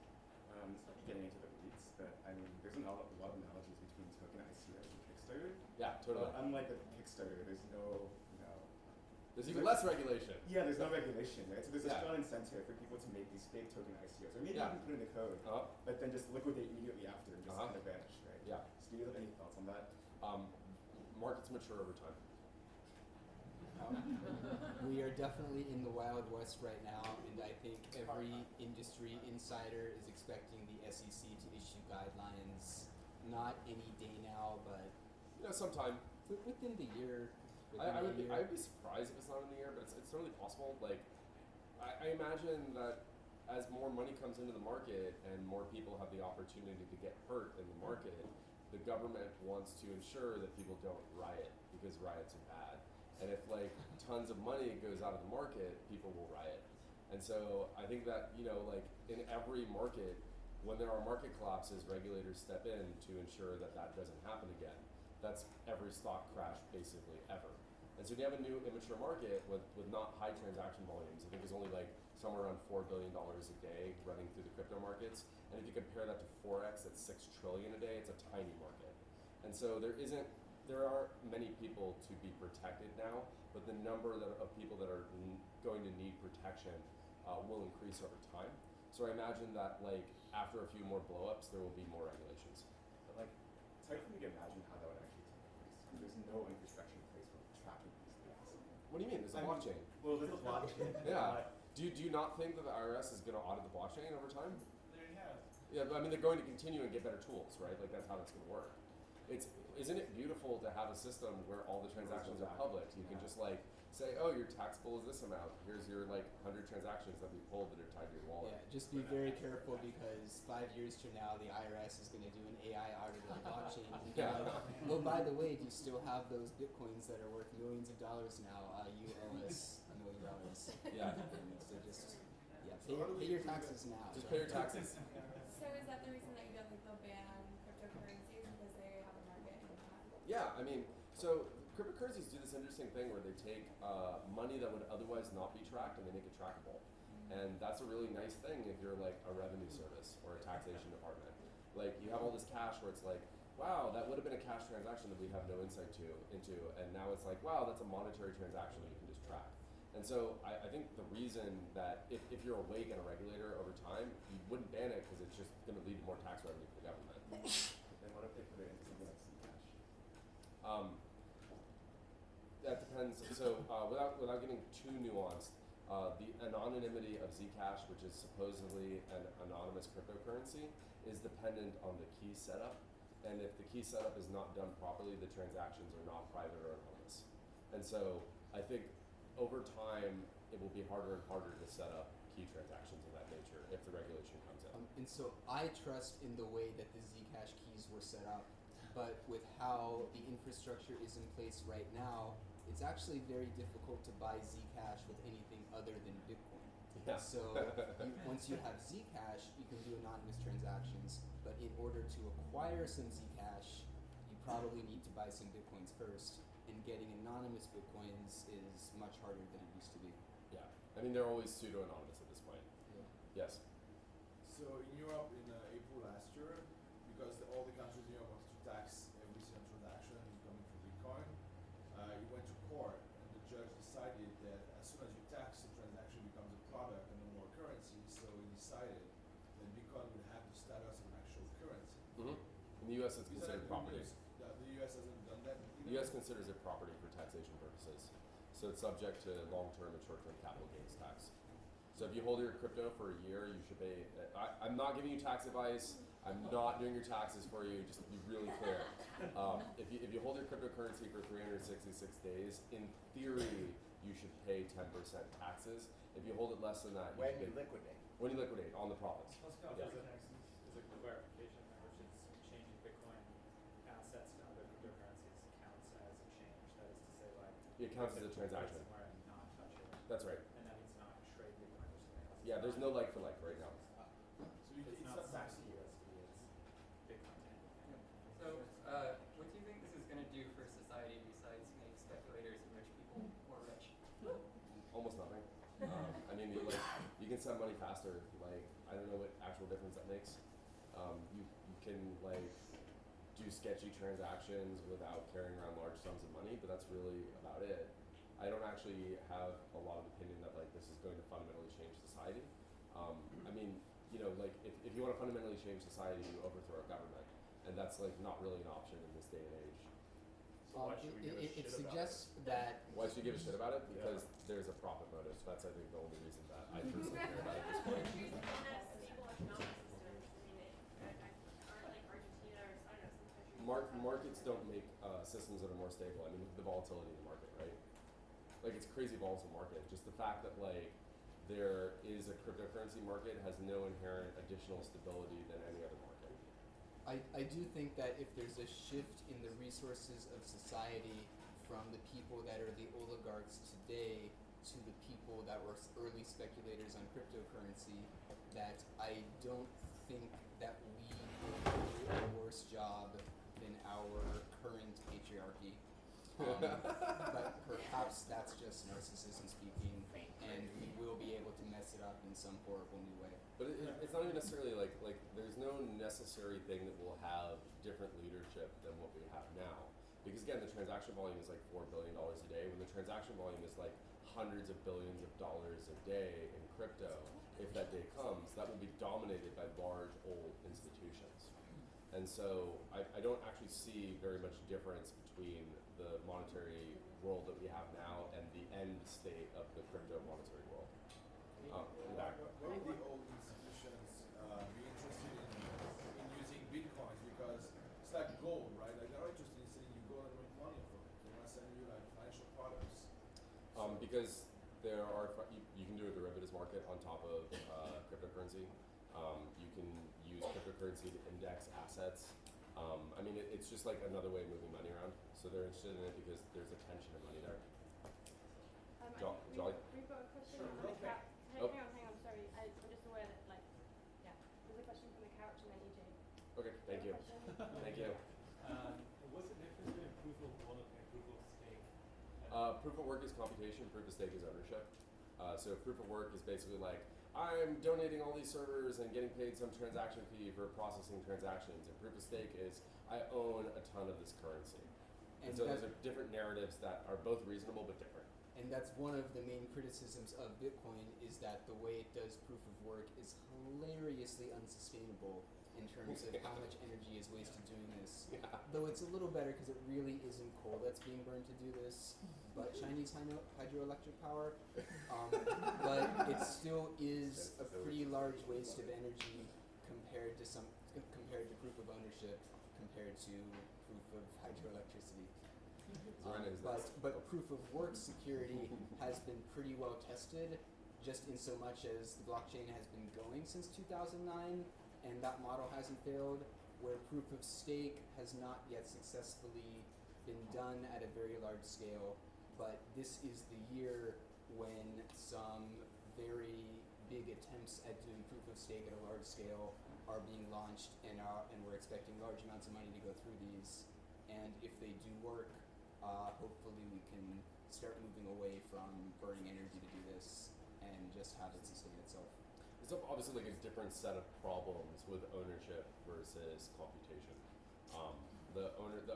This might be getting into the weeds, but I mean, there's a lot of analogies between token ICOs and Kickstarter. Yeah, totally. But unlike a Kickstarter, there's no, There's even less regulation. Yeah, there's no regulation, right? So there's a Yeah. strong incentive for people to make these fake token ICOs, or maybe Yeah. even put in the code, but then just liquidate immediately after and just kind of vanish, right? Yeah. So do you have any thoughts on that? Markets mature over time. We are definitely in the Wild West right now, and I think every industry insider is expecting the SEC to issue guidelines, not any day now, but Sometime. within the year. I would be surprised if it's not in the year, but it's totally possible. Like, I imagine that as more money comes into the market and more people have the opportunity to get hurt in the market, the government wants to ensure that people don't riot because riots are bad. And if like tons of money goes out of the market, people will riot. And so I think that, like in every market, when there are market collapses, regulators step in to ensure that that doesn't happen again. That's every stock crash basically ever. And so when you have a new immature market with not high transaction volumes, I think there's only like somewhere around $4 billion a day running through the crypto markets. And if you compare that to Forex, that's 6 trillion a day, it's a tiny market. And so there are many people to be protected now, but the number of people that are going to need protection will increase over time. So I imagine that like after a few more blowups, there will be more regulations. But like, it's hard for me to imagine how that would actually take place, because there's no infrastructure in place for tracking these things. What do you mean? There's a blockchain. Well, there's a blockchain. Yeah. Do you not think that the IRS is going to audit the blockchain over time? There you have. Yeah, but I mean, they're going to continue and get better tools, right? Like that's how that's going to work. Isn't it beautiful to have a system where all the transactions are public? You can just like say, oh, your tax bill is this amount. Here's your like 100 transactions that we pulled that are tied to your wallet. Yeah, just be very careful because 5 years from now, the IRS is going to do an AI audit of the blockchain. And be like, well, by the way, do you still have those bitcoins that are worth millions of dollars now? You owe us $1 million. Yeah. So just pay your taxes now. Just pay your taxes. So is that the reason that you don't think they'll ban cryptocurrencies because they have a market in that? Yeah, I mean, so cryptocurrencies do this interesting thing where they take money that would otherwise not be tracked and they make it trackable. And that's a really nice thing if you're like a revenue service or a taxation department. Like you have all this cash where it's like, wow, that would have been a cash transaction that we have no insight into, and now it's like, wow, that's a monetary transaction that you can just track. And so I think the reason that if you're awake and a regulator over time, you wouldn't ban it because it's just going to lead to more tax revenue for the government. Then what if they put it into something like Zcash? That depends. So without getting too nuanced, the anonymity of Zcash, which is supposedly an anonymous cryptocurrency, is dependent on the key setup. And if the key setup is not done properly, the transactions are not private or anonymous. And so I think over time, it will be harder and harder to set up key transactions of that nature if the regulation comes in. And so I trust in the way that the Zcash keys were set up, but with how the infrastructure is in place right now, it's actually very difficult to buy Zcash with anything other than Bitcoin. Yeah. So once you have Zcash, you can do anonymous transactions, but in order to acquire some Zcash, you probably need to buy some Bitcoins first, and getting anonymous Bitcoins is much harder than it used to be. Yeah. I mean, they're always pseudo-anonymous at this point. Yeah. Yes. So in Europe in April last year, because all the countries in Europe wanted to tax every single transaction coming from Bitcoin, it went to court, and the judge decided that as soon as you tax, the transaction becomes a product and no more currency. So he decided that Bitcoin would have the status of an actual currency. Mm-hmm. In the U.S., it's Is that considered good property. news? The U.S. hasn't done that. The U.S. considers it property for taxation purposes. So it's subject to long-term and short-term capital gains tax. So if you hold your crypto for a year, you should pay. I'm not giving you tax advice. I'm not doing your taxes for you. Just to be really clear. If you hold your cryptocurrency for 366 days, in theory, you should pay 10% taxes. If you hold it less than that, When you liquidate. When you liquidate on the profits. Let's go Yeah. for the next is a clarification there, which is changing Bitcoin It counts as a transaction. Somewhere and not touch it. That's right. And then it's not trade Bitcoin or something else. Yeah, there's no like for like right now. So It's it's not not taxed taxable. USD, it's Bitcoin to anything. So, what do you think this is going to do for society besides make speculators and rich people more rich? Almost nothing. I mean, you can send money faster. Like, I don't know what actual difference that makes. You can like do sketchy transactions without carrying around large sums of money, but that's really about it. I don't actually have a lot of opinion that like this is going to fundamentally change society. I mean, you know, like if you want to fundamentally change society, you overthrow a government, and that's like not really an option in this day and age. So why should we give a it shit suggests about that Why should you give a shit about it? Because there's a profit motive. That's I think the only reason that I personally care about it at this point. Markets don't make systems that are more stable. I mean, look at the volatility in the market, right? Like it's crazy volatile market. Just the fact that like there is a cryptocurrency market has no inherent additional stability than any other market. I do think that if there's a shift in the resources of society from the people that are the oligarchs today to the people that were early speculators on cryptocurrency, that I don't think that we will do a worse job than our current patriarchy. But perhaps that's just narcissism speaking, and we will be able to mess it up in some horrible new way. But it's not even necessarily like there's no necessary thing that will have different leadership than what we have now. Because again, the transaction volume is like $4 billion a day. When the transaction volume is like hundreds of billions of dollars a day in crypto, if that day comes, that will be dominated by large old institutions. And so I don't actually see very much difference between the monetary world that we have now and the end state of the crypto monetary world. In fact, Why would the old institutions be interested in using bitcoins? Because it's like gold, right? Like they're not interested in sending you gold and make money from it. They want to send you like financial products. because there are you can do a derivatives market on top of cryptocurrency. You can use cryptocurrency to index assets. I mean, it's just like another way of moving money around. So they're interested in it because there's a tension of money there. Jolly? We've got a question Sure, on the okay. couch. Oh. Hang on, sorry. I'm just aware that, like, yeah, there's a question from the couch and then EJ. Okay, thank you. Thank you. What's the difference between proof of work and proof of stake? Proof of work is computation, proof of stake is ownership. So proof of work is basically like, I'm donating all these servers and getting paid some transaction fee for processing transactions. And proof of stake is, I own a ton of this currency. And so those are different narratives that are both reasonable but different. And that's one of the main criticisms of Bitcoin, is that the way it does proof of work is hilariously unsustainable in terms of how much energy is wasted doing this. Yeah. Though it's a little better because it really isn't coal that's being burned to do this, but Chinese hydroelectric power. But it still is a pretty large waste of energy compared to proof of ownership, compared to proof of hydroelectricity. But proof of work security has been pretty well tested, just in so much as the blockchain has been going since 2009, and that model hasn't failed, where proof of stake has not yet successfully been done at a very large scale. But this is the year when some very big attempts at doing proof of stake at a large scale are being launched, and we're expecting large amounts of money to go through these. And if they do work, hopefully we can start moving away from burning energy to do this and just have it sustain itself. There's obviously like a different set of problems with ownership versus computation. The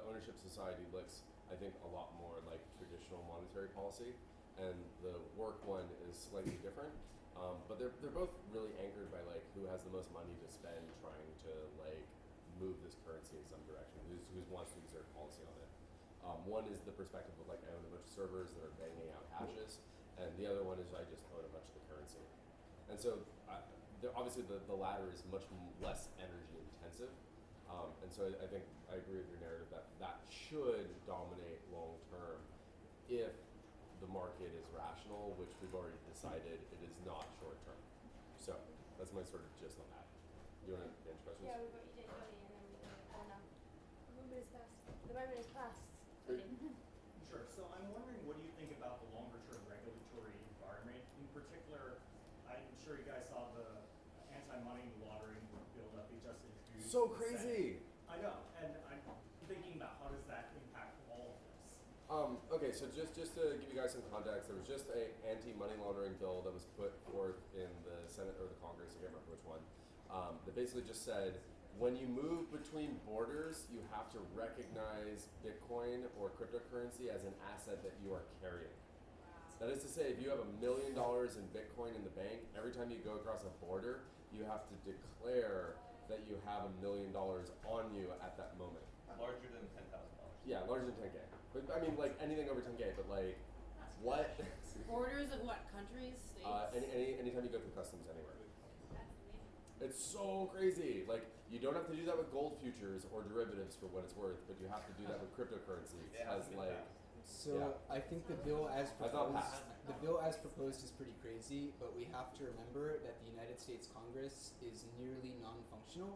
ownership society looks, I think, a lot more like traditional monetary policy, and the work one is slightly different. But they're both really anchored by like who has the most money to spend trying to like move this currency in some direction, who wants to exert policy on it. One is the perspective of like I own a bunch of servers that are banging out hashes, and the other one is I just own a bunch of the currency. And so obviously the latter is much less energy intensive, and so I think I agree with your narrative that should dominate long term if the market is rational, which we've already decided it is not short term. So that's my sort of gist on that. Do you want to answer questions? Yeah, we've got EJ, Jolly, and then we've got Anna. The moment is past. The moment is past. Sure. So I'm wondering, what do you think so the crazy. Senate. I know, and I'm thinking about how does that impact all of this. Okay, so just to give you guys some context, there was just a anti-money laundering bill that was put forth in the Senate or the Congress, I can't remember which one, that basically just said, when you move between borders, you have to recognize Bitcoin or cryptocurrency as an asset that you are carrying. That is to say, if you have $1 million in Bitcoin in the bank, every time you go across a border, you have to declare that you have $1 million on you at that moment. Larger than $10,000. Yeah, larger than 10K. But I mean, like anything over 10K. But like, what? Borders of what countries? States? Anytime you go through customs anywhere. It's so crazy. Like, you don't have to do that with gold futures or derivatives for what it's worth, but you have to do that with cryptocurrency. As like, So I think the bill as proposed is pretty crazy, but we have to remember that the United States Congress is nearly non-functional.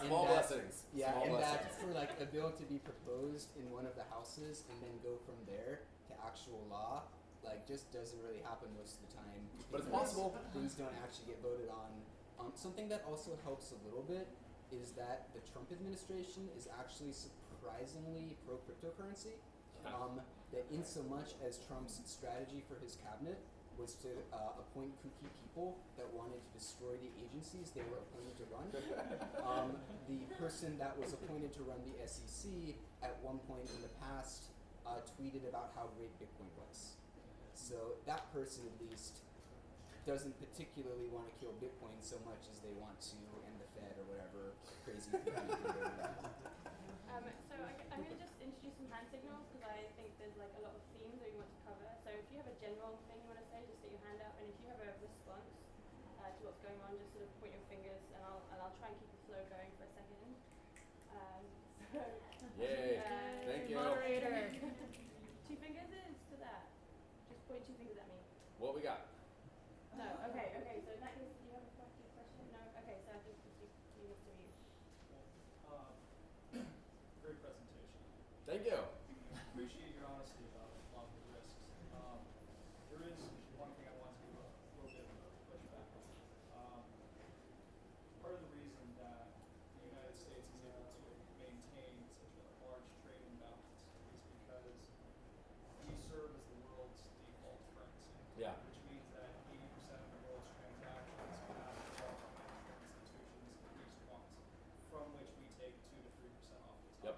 Small blessings. Yeah, Small and blessings. that for like a bill to be proposed in one of the houses and then go from there to actual law, like just doesn't really happen most of the time. But it's because possible. Things don't actually get voted on. Something that also helps a little bit is that the Trump administration is actually surprisingly pro-cryptocurrency. That in so much as Trump's strategy for his cabinet was to appoint kooky people that wanted to destroy the agencies they were appointed to run. The person that was appointed to run the SEC at one point in the past tweeted about how great Bitcoin was. So that person at least doesn't particularly want to kill Bitcoin so much as they want to end the Fed or whatever crazy thing they do. So I'm going to just introduce some hand signals because I think there's like a lot of themes that we want to cover. So if you have a general thing you want to say, just stick your hand up, and if you have a response to what's going on, just sort of point your fingers, and I'll try and keep the flow going for a second. Yay! Thank you. Moderator. 2 fingers is to that. Just point 2 fingers at me. What we got? No. Okay. So in that case, do you have a question? No. Okay. So I think just leave this to you. Great presentation. Thank you. Appreciate your honesty about a lot of the risks. There is one thing I want to give a little bit of a pushback on. Part of the reason that the United States is able to maintain such a large trade imbalance is because we serve as the world's default currency. Yeah. Which means that 80% of the world's transactions pass through our financial institutions at least once, from which we take 2 to 3% off the top. Yep.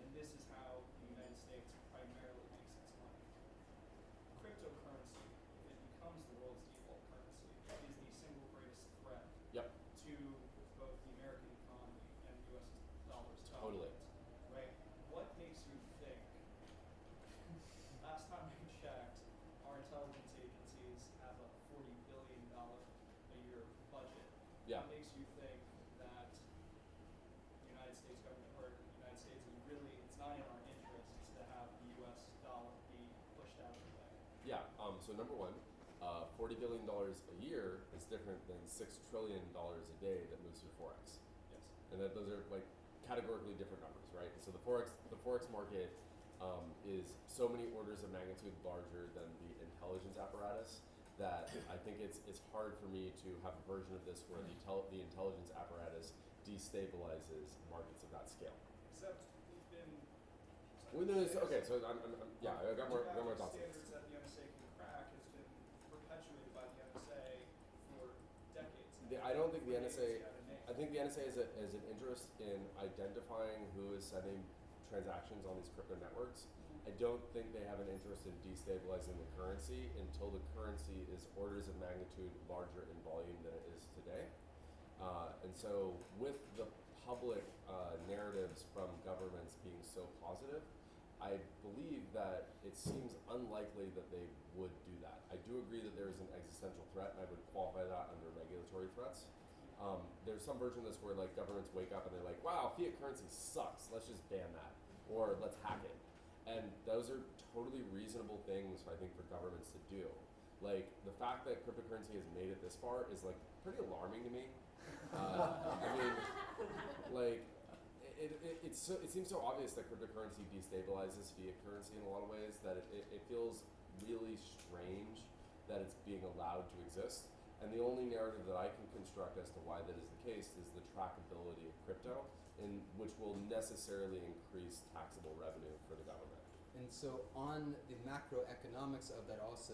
And this is how the United States primarily makes its money. Cryptocurrency, if it becomes the world's default currency, is the single greatest threat Yep. to both the American economy and U.S. dollars. Totally. Right? What makes you think, last time I checked, our intelligence agencies have a $40 billion a year budget. Yeah. What makes you think that the United States government or the United States is really, it's not in our interests to have the U.S. dollar be pushed out of the way? Yeah. So number one, $40 billion a year is different than $6 trillion a day that moves through Forex. Yes. And that those are like categorically different numbers, right? So the Forex market is so many orders of magnitude larger than the intelligence apparatus that I think it's hard for me to have a version of this where the intelligence apparatus destabilizes markets of that scale. Except we've been. Okay, so I'm yeah, I got more thoughts on this. Standards that the NSA can crack has been perpetuated by the NSA for decades. I don't think the NSA. I think the NSA has an interest in identifying who is sending transactions on these crypto networks. I don't think they have an interest in destabilizing the currency until the currency is orders of magnitude larger in volume than it is today. And so with the public narratives from governments being so positive, I believe that it seems unlikely that they would do that. I do agree that there is an existential threat, and I would qualify that under regulatory threats. There's some version of this where like governments wake up and they're like, wow, fiat currency sucks, let's just ban that, or let's hack it. And those are totally reasonable things, I think, for governments to do. Like, the fact that cryptocurrency has made it this far is, like, pretty alarming to me. I mean, like, it seems so obvious that cryptocurrency destabilizes fiat currency in a lot of ways that it feels really strange that it's being allowed to exist. And the only narrative that I can construct as to why that is the case is the trackability of crypto, which will necessarily increase taxable revenue for the government. And so on the macroeconomics of that also,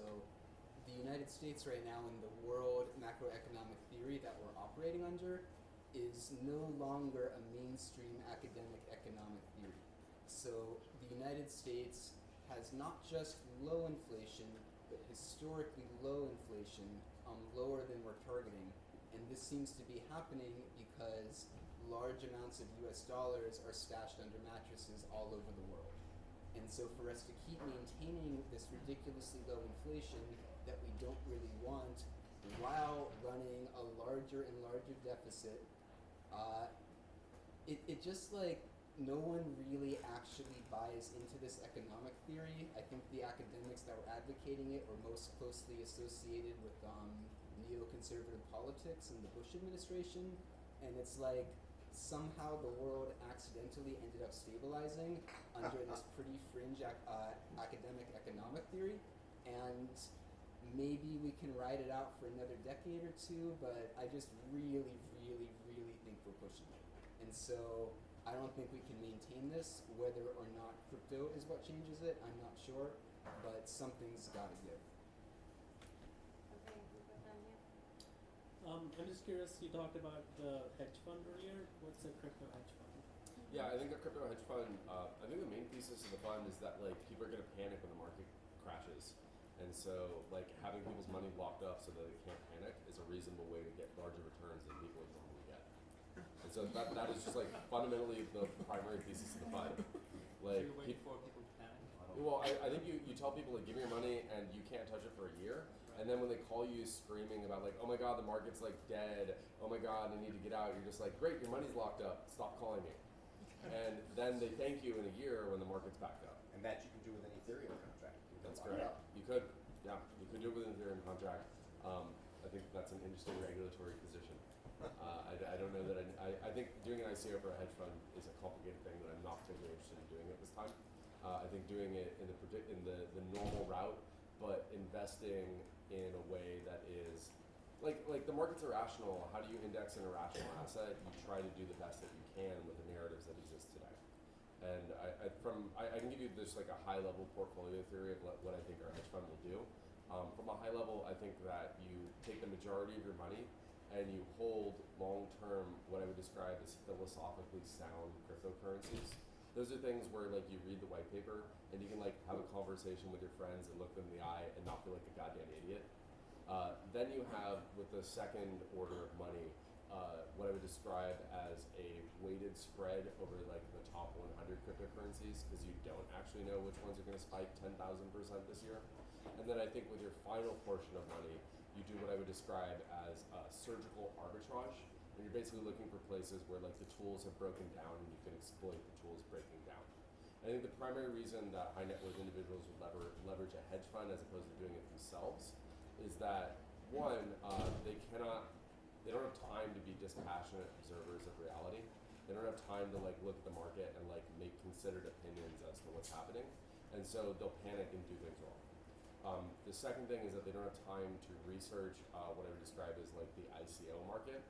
the United States right now in the world macroeconomic theory that we're operating under is no longer a mainstream academic economic theory. So the United States has not just low inflation, but historically low inflation, lower than we're targeting. And this seems to be happening because large amounts of US dollars are stashed under mattresses all over the world. And so for us to keep maintaining this ridiculously low inflation that we don't really want while running a larger and larger deficit, it just like no one really actually buys into this economic theory. I think the academics that were advocating it were most closely associated with neoconservative politics in the Bush administration, and it's like somehow the world accidentally ended up stabilizing under this pretty fringe academic economic theory, and maybe we can ride it out for another decade or two, but I just really, really, really think we're pushing it. And so I don't think we can maintain this. Whether or not crypto is what changes it, I'm not sure, but something's gotta give. Okay, we've got down here. I'm just curious, you talked about the hedge fund earlier. What's a crypto hedge fund? Yeah, I think a crypto hedge fund, I think the main thesis of the fund is that like people are gonna panic when the market crashes. And so like having people's money locked up so that they can't panic is a reasonable way to get larger returns than people would normally get. And so that is just like fundamentally the primary thesis of the fund. Like, so you're waiting for people to panic? well, I think you tell people like give me your money and you can't touch it for a year. And then when they call you screaming about like, oh my god, the market's like dead, oh my god, I need to get out, you're just like, great, your money's locked up, stop calling me. And then they thank you in a year when the market's backed up. And that you can do with an Ethereum contract. You can That's lock it correct. up. You could, yeah, you could do it with an Ethereum contract. I think that's an interesting regulatory position. I don't know that I think doing an ICO for a hedge fund is a complicated thing that I'm not particularly interested in doing at this time. I think doing it in the normal route, but investing in a way that is like the market's irrational. How do you index an irrational asset? You try to do the best that you can with the narratives that exist today. And I can give you just like a high level portfolio theory of what I think our hedge fund will do. From a high level, I think that you take the majority of your money and you hold long-term what I would describe as philosophically sound cryptocurrencies. Those are things where like you read the white paper and you can like have a conversation with your friends and look them in the eye and not feel like a goddamn idiot. Then you have, with the second order of money, what I would describe as a weighted spread over like the top 100 cryptocurrencies, because you don't actually know which ones are going to spike 10,000% this year. And then I think with your final portion of money, you do what I would describe as surgical arbitrage. And you're basically looking for places where like the tools have broken down and you can exploit the tools breaking down. I think the primary reason that high net worth individuals would leverage a hedge fund as opposed to doing it themselves is that one, they don't have time to be dispassionate observers of reality. They don't have time to like look at the market and like make considered opinions as to what's happening. And so they'll panic and do things wrong. The second thing is that they don't have time to research what I would describe as like the ICO market.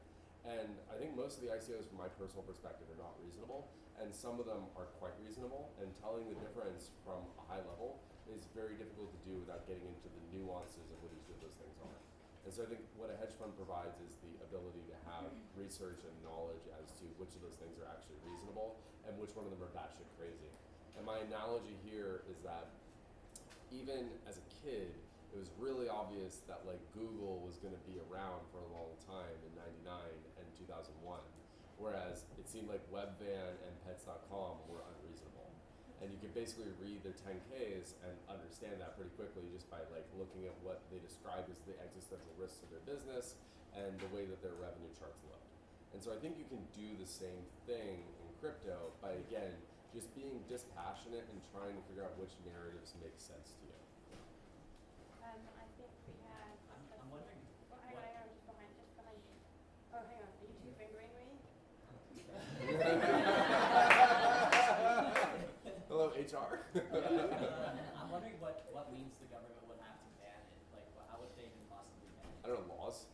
And I think most of the ICOs from my personal perspective are not reasonable, and some of them are quite reasonable, and telling the difference from a high level is very difficult to do without getting into the nuances of what each of those things are. And so I think what a hedge fund provides is the ability to have research and knowledge as to which of those things are actually reasonable and which one of them are batshit crazy. And my analogy here is that even as a kid, it was really obvious that like Google was going to be around for a long time in '99 and 2001, whereas it seemed like Webvan and Pets.com were unreasonable. And you could basically read their 10Ks and understand that pretty quickly just by like looking at what they describe as the existential risks of their business and the way that their revenue charts looked. And so I think you can do the same thing in crypto by, again, just being dispassionate and trying to figure out which narratives make sense to you. I think we had. I'm wondering. Oh, hang on, just behind you. Oh, hang on. Are you two fingering me? Hello, HR. I'm wondering what means the government would have to ban it. Like, how would they even possibly ban it? I don't know, laws.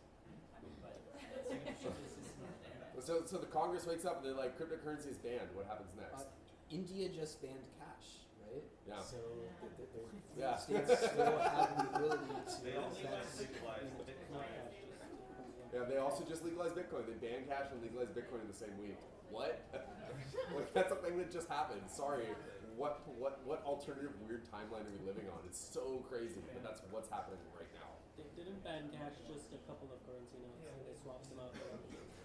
So the Congress wakes up and they're like, cryptocurrency is banned. What happens next? India just banned cash, right? Yeah. So the Yeah. states still have the ability to. They also that's- legalized Bitcoin. Yeah, they also just legalized Bitcoin. They banned cash and legalized Bitcoin in the same week. What? Like, that's a thing that just happened. Sorry. What alternative weird timeline are we living on? It's so crazy, but that's what's happening right now. They didn't ban cash, just a couple of currency notes, and they swapped them out.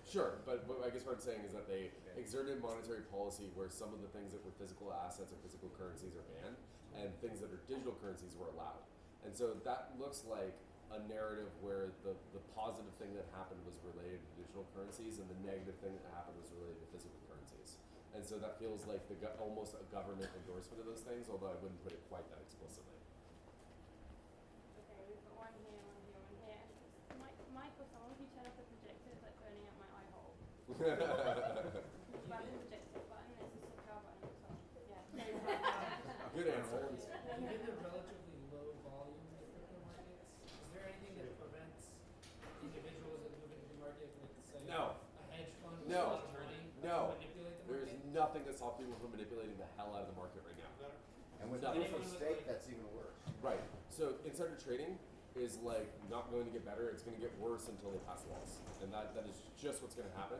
Sure, but I guess what I'm saying is that they exerted monetary policy where some of the things that were physical assets or physical currencies are banned, and things that are digital currencies were allowed. And so that looks like a narrative where the positive thing that happened was related to digital currencies, and the negative thing that happened was related to physical currencies. And so that feels like almost a government endorsement of those things, although I wouldn't put it quite that explicitly. Okay, we've got one here, one here, one here. Michael, someone, if you turn off the projector, it's like burning out my eye hole. Button, projector, button, there's a power button at the top. Yeah. Good answer. Given the relatively low volume of crypto markets, is there anything that prevents individuals that move into the market, like say No. a hedge fund with No. a lot of money, No. to manipulate the There's market? nothing that stops people from manipulating the hell out of the market right now. And with Nothing. proof of stake, that's even worse. Right. So insider trading is like not going to get better. It's going to get worse until they pass laws, and that is just what's going to happen.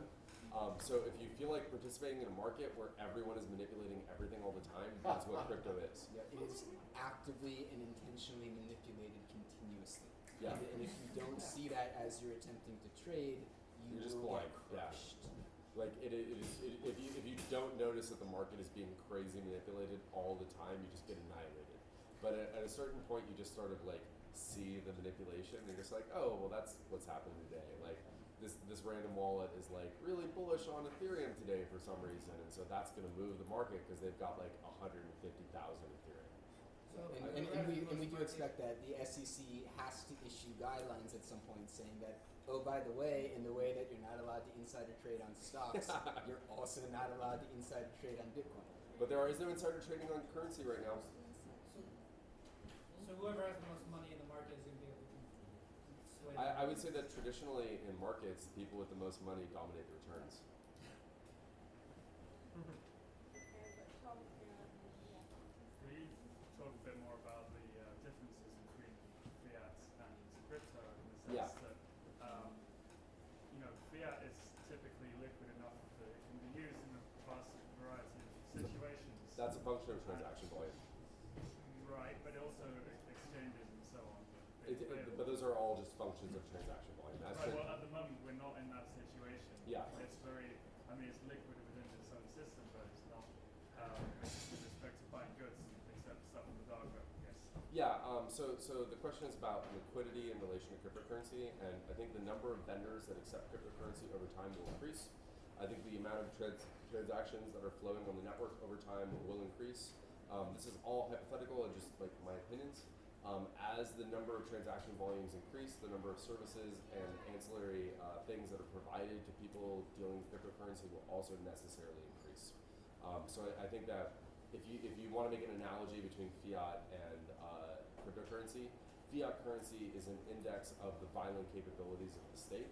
So if you feel like participating in a market where everyone is manipulating everything all the time, that's what crypto is. Yeah, it is actively and intentionally manipulated continuously. Yeah. And if you don't see that as you're attempting to trade, You're just will blind. get Yeah. crushed. Like if you don't notice that the market is being crazy manipulated all the time, you just get annihilated. But at a certain point, you just sort of like see the manipulation, and you're just like, oh, well, that's what's happening today. Like this random wallet is like really bullish on Ethereum today for some reason, and so that's going to move the market because they've got like 150,000 Ethereum. And we do expect that the SEC has to issue guidelines at some point saying that, oh, by the way, in the way that you're not allowed to insider trade on stocks, you're also not allowed to insider trade on Bitcoin. But is no insider trading on currency right now. So whoever has the most money in the market is going to be able to sway. I would say that traditionally in markets, people with the most money dominate the returns. Can you talk a bit more about the differences between fiat and crypto in the sense that fiat is typically liquid enough that it can be used in a vast variety of situations. That's a function of transaction volume. Right, but also exchanges and so on. But those are all just functions of transaction volume. Right, well, at the moment we're not in that situation. Yeah. It's it's liquid within its own system, but it's not with respect to buying goods, except stuff in the dark web, I guess. Yeah, so the question is about liquidity in relation to cryptocurrency, and I think the number of vendors that accept cryptocurrency over time will increase. I think the amount of transactions that are flowing on the network over time will increase. This is all hypothetical and just like my opinions. As the number of transaction volumes increase, the number of services and ancillary things that are provided to people dealing with cryptocurrency will also necessarily increase. So I think that if you want to make an analogy between fiat and cryptocurrency, fiat currency is an index of the violent capabilities of the state,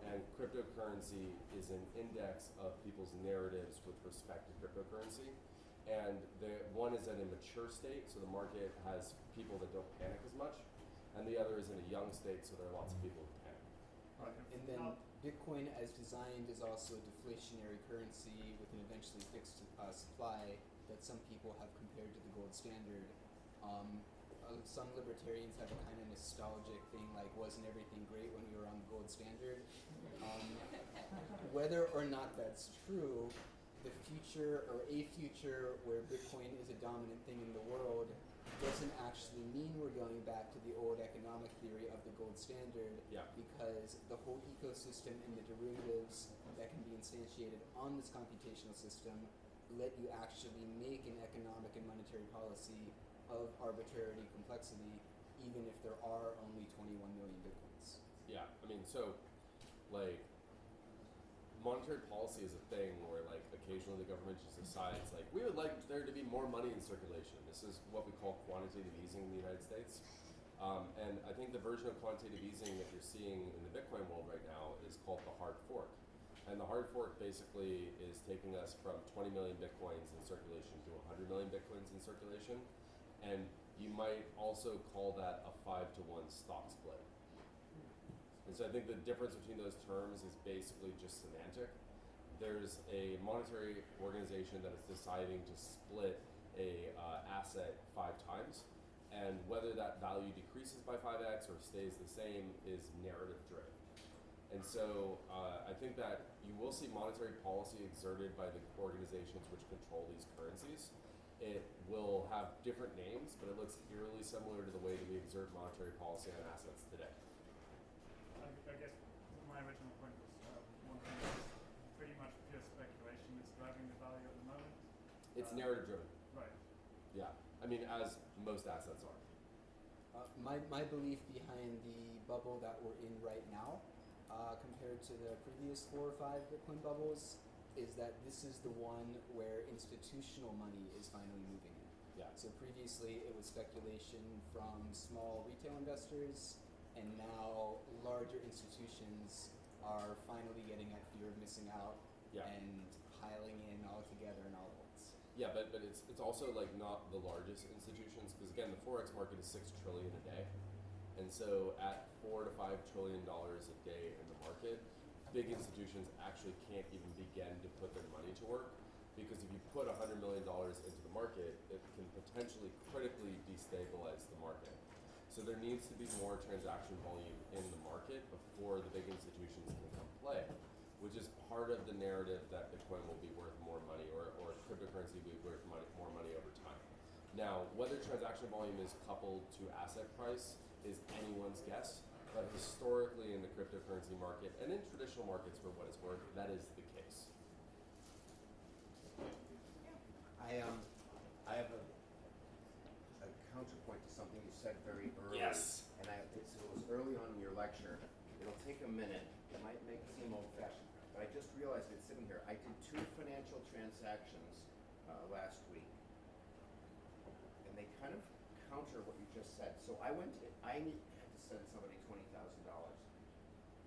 and cryptocurrency is an index of people's narratives with respect to cryptocurrency. And the one is at a mature state, so the market has people that don't panic as much, and the other is in a young state, so there are lots of people who panic. And then Bitcoin as designed is also a deflationary currency with an eventually fixed supply that some people have compared to the gold standard. Some libertarians have a kind of nostalgic thing like, wasn't everything great when we were on the gold standard? Whether or not that's true, the future or a future where Bitcoin is a dominant thing in the world doesn't actually mean we're going back to the old economic theory of the gold standard, because the whole ecosystem and the derivatives that can be instantiated on this computational system let you actually make an economic and monetary policy of arbitrarity complexity, even if there are only 21 million Bitcoins. Yeah, I mean, so, like, monetary policy is a thing where, like, occasionally the government just decides, like, we would like there to be more money in circulation. This is what we call quantitative easing in the United States. And I think the version of quantitative easing that you're seeing in the Bitcoin world right now is called the hard fork. And the hard fork basically is taking us from 20 million Bitcoins in circulation to 100 million Bitcoins in circulation. And you might also call that a 5-to-1 stock split. And so I think the difference between those terms is basically just semantic. There's a monetary organization that is deciding to split a asset 5 times, and whether that value decreases by 5x or stays the same is narrative driven. And so I think that you will see monetary policy exerted by the organizations which control these currencies. It will have different names, but it looks eerily similar to the way that we exert monetary policy on assets today. I guess my original point was one thing is pretty much pure speculation that's driving the value at the moment. It's narrative driven. Right. Yeah, I mean, as most assets are. My belief behind the bubble that we're in right now, compared to the previous 4 or 5 Bitcoin bubbles, is that this is the one where institutional money is finally moving in. Yeah. So previously it was speculation from small retail investors, and now larger institutions are finally getting that fear of missing out and piling in all together and all at once. Yeah, but it's also like not the largest institutions, because again, the Forex market is $6 trillion a day. And so at $4 to $5 trillion a day in the market, big institutions actually can't even begin to put their money to work, because if you put $100 million into the market, it can potentially critically destabilize the market. So there needs to be more transaction volume in the market before the big institutions can come play, which is part of the narrative that Bitcoin will be worth more money, or cryptocurrency will be worth more money over time. Now, whether transaction volume is coupled to asset price is anyone's guess, but historically in the cryptocurrency market and in traditional markets, for what it's worth, that is the case. I have a counterpoint to something you said very early. Yes. And it was early on in your lecture. It'll take a minute. It might seem old-fashioned, but I just realized it sitting here. I did 2 financial transactions last week, and they kind of counter what you just said. So I had to send somebody $20,000,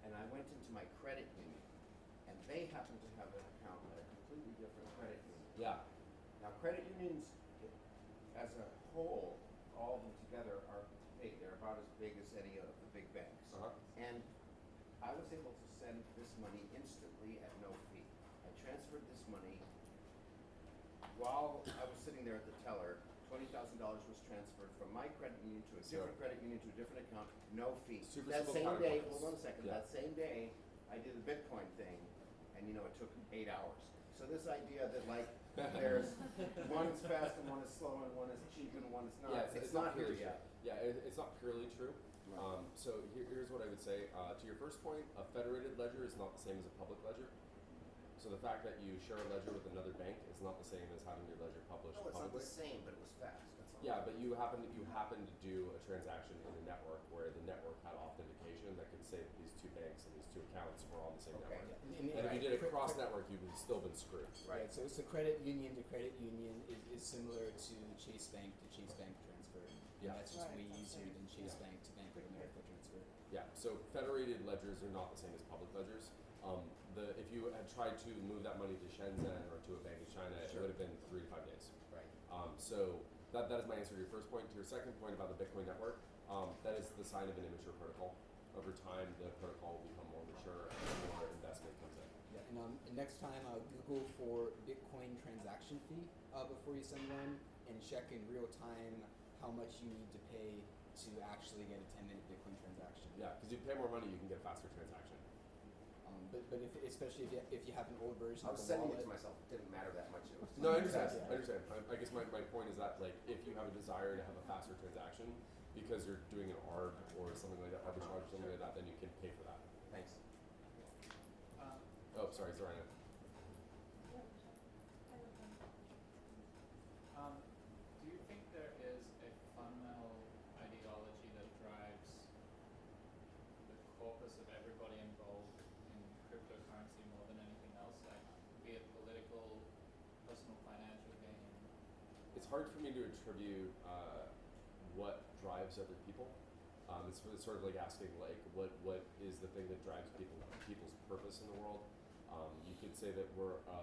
and I went into my credit union, and they happened to have an account at a completely different credit union. Yeah. Now, credit unions, as a whole, all of them together are big. They're about as big as any of the big banks. And I was able to send this money instantly at no fee. I transferred this money while I was sitting there at the teller. $20,000 was transferred from my credit union to a different credit union to a different account, no fee. That same day, hold on a second, that same day, I did the Bitcoin thing, and it took 8 hours. So this idea that there's one is fast and one is slow and one is cheap and one is not, it's not here yet. Yeah, it's not purely true. So here's what I would say. To your first point, a federated ledger is not the same as a public ledger. So the fact that you share a ledger with another bank is not the same as having your ledger published No, it's not publicly. the same, but it was fast. That's all. Yeah, but you happen to do a transaction in a network where the network had authentication that could say that these 2 banks and these 2 accounts were on the same network. And if you did it cross-network, you would have still been screwed. Right. So credit union to credit union is similar to Chase Bank to Chase Bank transfer. Yeah. And that's just way easier than Chase Bank to Bank of America transfer. Yeah. So federated ledgers are not the same as public ledgers. If you had tried to move that money to Shenzhen or to a bank in China, it would have been 3 to 5 days. Right. So that is my answer to your first point. To your second point about the Bitcoin network, that is the sign of an immature protocol. Over time, the protocol will become more mature and more investment comes in. Yeah, and next time Google for Bitcoin transaction fee before you send one, and check in real time how much you need to pay to actually get a 10-minute Bitcoin transaction. Yeah, because you pay more money, you can get a faster transaction. But especially if you have an old version I of was the sending wallet. it to myself. It didn't matter that much. It was No, I understand. I guess my point is that if you have a desire to have a faster transaction because you're doing an ARB or something like that, arbitrage or something like that, then you can pay for that. Thanks. Oh, sorry, Zorana. Do you think there is a fundamental ideology that drives the corpus of everybody involved in cryptocurrency more than anything else, be it political, personal financial gain? It's hard for me to attribute what drives other people. It's sort of like asking what is the thing that drives people's purpose in the world. You could say that we're a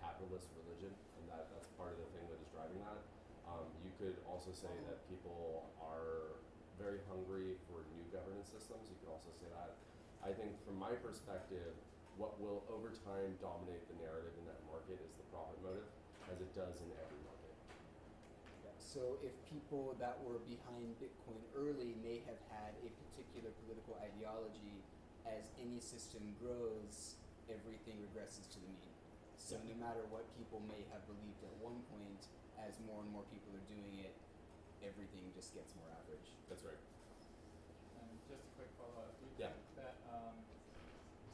capitalist religion, and that's part of the thing that is driving that. You could also say that people are very hungry for new governance systems. You could also say that. I think from my perspective, what will over time dominate the narrative in that market is the profit motive, as it does in every market. So if people that were behind Bitcoin early may have had a particular political ideology, as any system grows, everything regresses to the mean. So no matter what people may have believed at one point, as more and more people are doing it, everything just gets more average. That's right. And just a quick follow-up. Do you Yeah. think that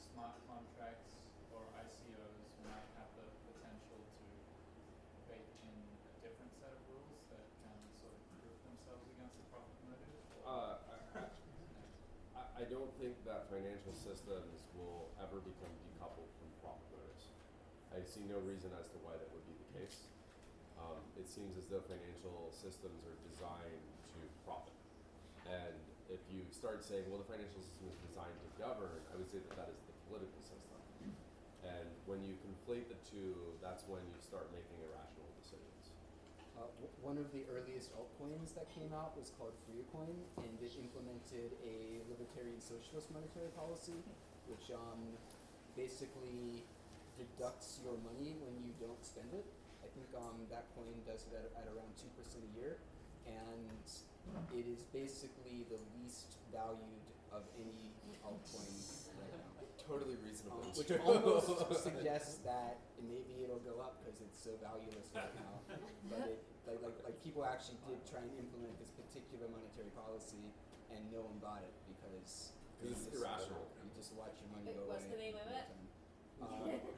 smart contracts or ICOs might have the potential to bake in a different set of rules that can sort of prove themselves against the profit motive? I don't think that financial systems will ever become decoupled from profit motives. I see no reason as to why that would be the case. It seems as though financial systems are designed to profit. And if you start saying, well, the financial system is designed to govern, I would say that that is the political system. And when you conflate the two, that's when you start making irrational decisions. One of the earliest altcoins that came out was called Freecoin, and it implemented a libertarian socialist monetary policy, which basically deducts your money when you don't spend it. I think that coin does it at around 2% a year, and it is basically the least valued of any altcoin right now. Totally reasonable. Which almost suggests that maybe it'll go up because it's so valueless right now. But like people actually did try and implement this particular monetary policy, and no one bought it because it's irrational. You just watch your money go What's away. the name of it?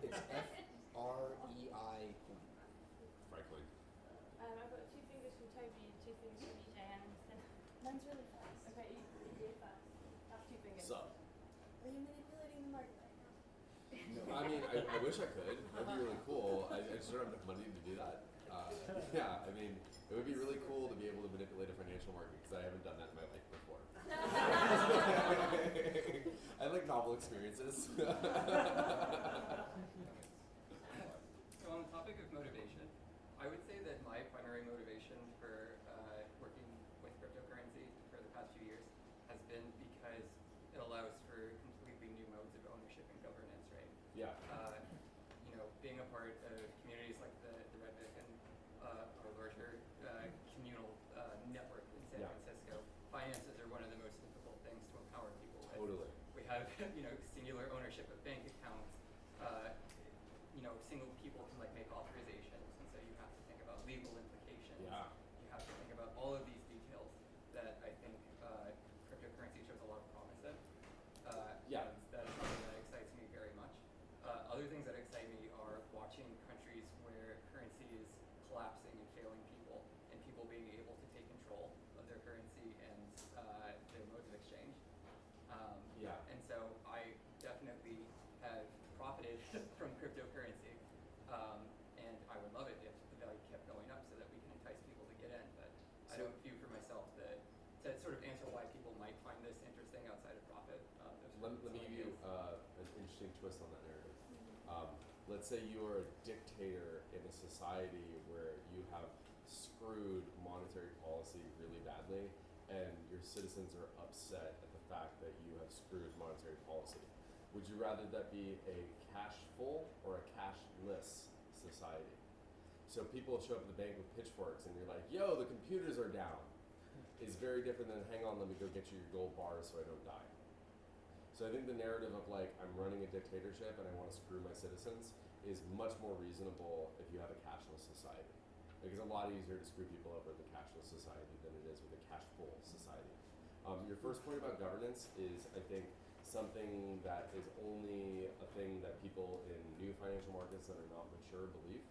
It's FREI coin. Frankly. I've got 2 fingers from Toby and 2 fingers from EJ, and mine's really fast. Okay, you do it fast. That's 2 fingers. So. Are you manipulating the market right now? No, I mean, I wish I could. That'd be really cool. I just don't have enough money to do that. Yeah, I mean, it would be really cool to be able to manipulate a financial market because I haven't done that in my life before. I like novel experiences. So on the topic of motivation, I would say that my primary motivation for working with cryptocurrency for the past few years has been because it allows for completely new modes of ownership and governance, right? Yeah. Being a part of communities like the Red Vic and our larger communal network in San Francisco, finances are one of the most difficult things to empower people with. Totally. We have, singular ownership of bank accounts. Single people can make authorizations, and so you have to think about legal implications. Yeah. You have to think about all of these details that I think cryptocurrency shows a lot of promise in. Yeah. And that is something that excites me very much. Other things that excite me are watching countries where currency is collapsing and failing people, and people being able to take control of their currency and their modes of exchange. Yeah. And so I definitely have profited from cryptocurrency, and I would love it if the value kept going up so that we can entice people to get in. But I don't view for myself that to sort of answer why people might find this interesting outside of profit. Let me give you an interesting twist on that narrative. Let's say you are a dictator in a society where you have screwed monetary policy really badly, and your citizens are upset at the fact that you have screwed monetary policy. Would you rather that be a cash-full or a cashless society? So people show up at the bank with pitchforks, and you're like, yo, the computers are down. Is very different than, hang on, let me go get you your gold bars so I don't die. So I think the narrative of I'm running a dictatorship and I want to screw my citizens is much more reasonable if you have a cashless society. It's a lot easier to screw people over with a cashless society than it is with a cash-full society. Your first point about governance is, I think, something that is only a thing that people in new financial markets that are not mature believe.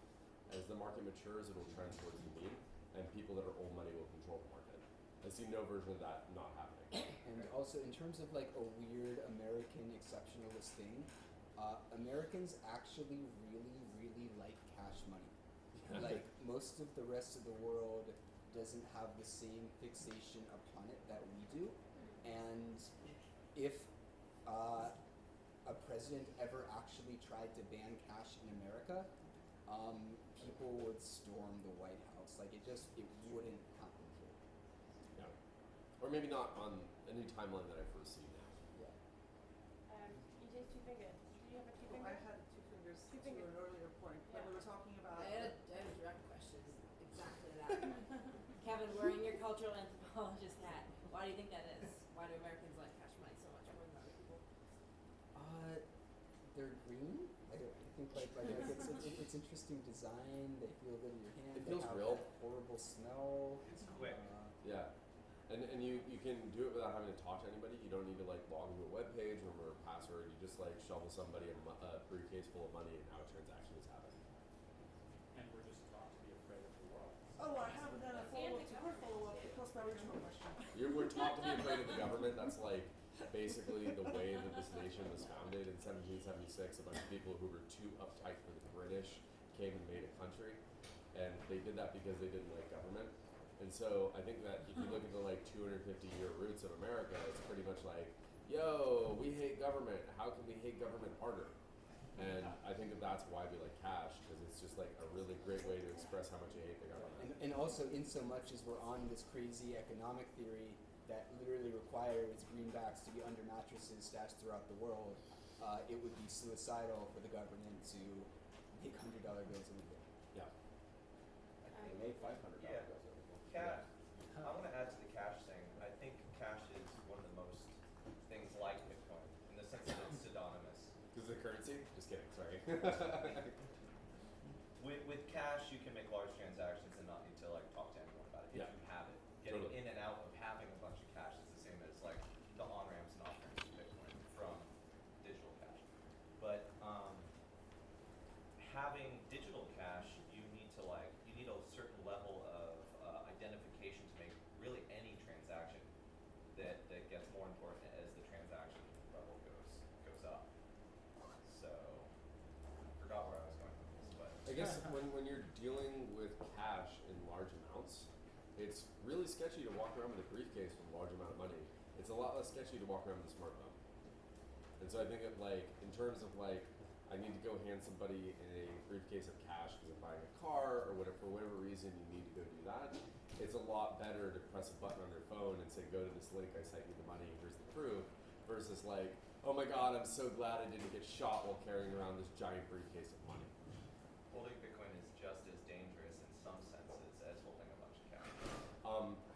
As the market matures, it will trend towards the mean, and people that are old money will control the market. I see no version of that not happening. And also, in terms of a weird American exceptionalist thing, Americans actually really, really like cash money. Most of the rest of the world doesn't have the same fixation upon it that we do. And if a president ever actually tried to ban cash in America, people would storm the White House. Like, it wouldn't happen here. Yeah. Or maybe not on any timeline that I foresee now. Yeah. EJ's two fingers. Do you have a two Well, finger? I had two fingers Two to fingers. an earlier point when Yeah. we were talking about. I had a direct question, exactly that. Kevin, wearing your cultural anthropologist hat, why do you think that is? Why do Americans like cash money so much more than other people? They're green. I think it's interesting design. They feel good in your hand. It they feels have real. that horrible smell. It's quick. Yeah. And you can do it without having to talk to anybody. You don't need to like log into a web page or remember a password. You just like shovel somebody a briefcase full of money and now a transaction is happening. And we're just taught to be afraid of the world. Oh, I haven't done a follow-up to her follow-up because my original question. We're taught to be afraid of the government. That's like basically the way that this nation was founded in 1776. A bunch of people who were too uptight for the British came and made a country, and they did that because they didn't like government. And so I think that if you look at the like 250-year roots of America, it's pretty much like, yo, we hate government. How can we hate government harder? And I think that that's why we like cash, because it's just like a really great way to express how much you hate the government. And also, in so much as we're on this crazy economic theory that literally requires greenbacks to be under mattresses stashed throughout the world, it would be suicidal for the government to make $100 bills every day. Yeah. They made $500 Yeah. bills every day. Cash. I want to add to the cash thing. I think cash is one of the most things like Bitcoin in the sense that it's pseudonymous. Because the currency? Just kidding, sorry. With cash, you can make large transactions and not need to like talk to anyone about it if Yeah. you have it. Getting Totally. in and out of having a bunch of cash is the same as like the on-ramps and off-ramps of Bitcoin from digital cash. But having digital cash, you need a certain level of identification to make really any transaction that gets more important as the transaction level goes up. So forgot where I was going with this, but I guess when you're dealing with cash in large amounts, it's really sketchy to walk around with a briefcase with a large amount of money. It's a lot less sketchy to walk around with a smartphone. And so I think that like, in terms of like, I need to go hand somebody a briefcase of cash because I'm buying a car or whatever, for whatever reason you need to go do that, it's a lot better to press a button on your phone and say, go to this link, I sent you the money, here's the proof, versus like, oh my God, I'm so glad I didn't get shot while carrying around this giant briefcase of money. holding Bitcoin is just as dangerous in some senses as holding a bunch of cash.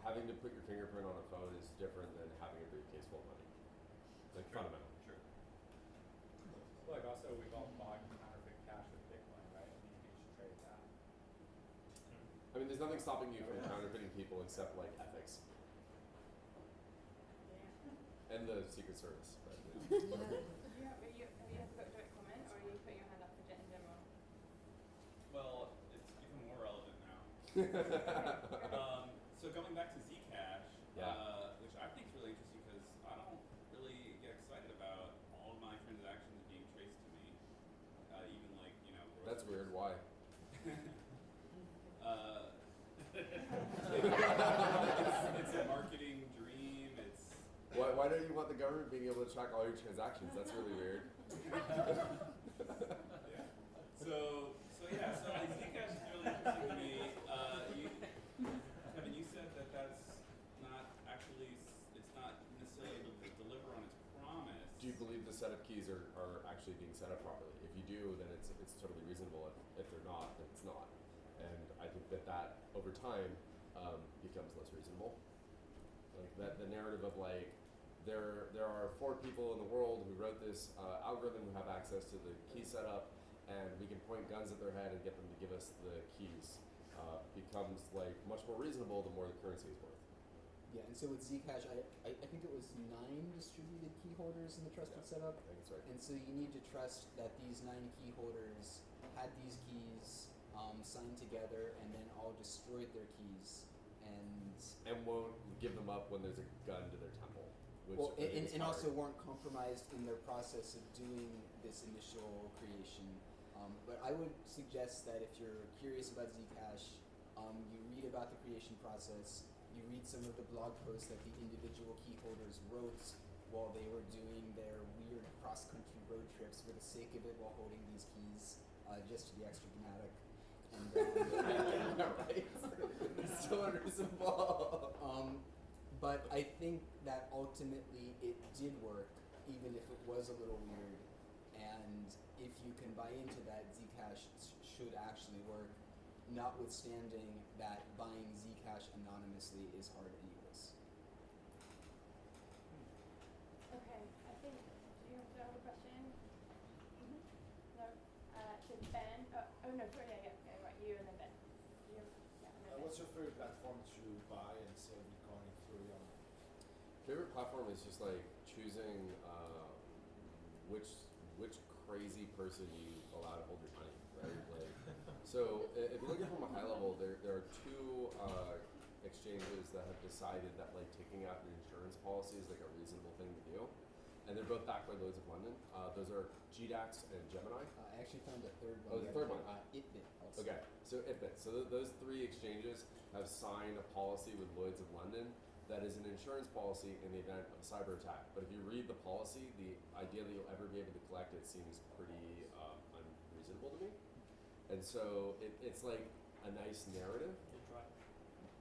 Having to put your fingerprint on a phone is different than having a briefcase full of money. Like fundamental. True. Like also, we've all bought counterfeit cash with Bitcoin, right? I mean, you should trade that. I mean, there's nothing stopping you from counterfeiting people except like ethics and the Secret Service. But, yeah. Have you got a direct comment, or are you putting your hand up for jet in general? Well, it's even more relevant now. So going back to Zcash, Yeah. which I think is really interesting because I don't really get excited about all of my transactions being traced to me, even like, you know. That's weird. Why? It's a marketing dream. It's Why don't you want the government being able to track all your transactions? That's really weird. yeah. So like Zcash is really interesting to me. Kevin, you said that that's not actually, it's not necessarily able to deliver on its promise. Do you believe the setup keys are actually being set up properly? If you do, then it's totally reasonable. If they're not, then it's not. And I think that over time becomes less reasonable. Like that, the narrative of like there are 4 people in the world who wrote this algorithm who have access to the key setup, and we can point guns at their head and get them to give us the keys. Becomes like much more reasonable the more the currency is worth. Yeah, and so with Zcash, I think it was 9 distributed key holders in the trusted setup. I think that's right. And so you need to trust that these 9 key holders had these keys signed together and then all destroyed their keys and won't give them up when there's a gun to their temple. Which well, I think is and hard. also weren't compromised in their process of doing this initial creation. But I would suggest that if you're curious about Zcash, you read about the creation process, you read some of the blog posts that the individual key holders wrote while they were doing their weird cross-country road trips for the sake of it while holding these keys, just to be extra dramatic. And right, it's so unreasonable. But I think that ultimately it did work, even if it was a little weird. And if you can buy into that, Zcash should actually work, notwithstanding that buying Zcash anonymously is hard anyways. Okay, I think, do you have a question? No? To Ben? Oh no, sorry, yeah, right, you and then Ben. You, yeah, and then Ben. What's your favorite platform to buy and sell Bitcoin through? Favorite platform is just like choosing which crazy person you allow to hold your money, right? Like, so if you're looking from a high level, there are two exchanges that have decided that like taking out an insurance policy is like a reasonable thing to do, and they're both backed by Lloyd's of London. Those are GDAX and Gemini. I actually found a third one. Oh, the third one. Itbit also. Okay, so Itbit. So those three exchanges have signed a policy with Lloyd's of London that is an insurance policy in the event of a cyber attack. But if you read the policy, the idea that you'll ever be able to collect it seems pretty unreasonable to me. And so it's like a nice narrative. They tried.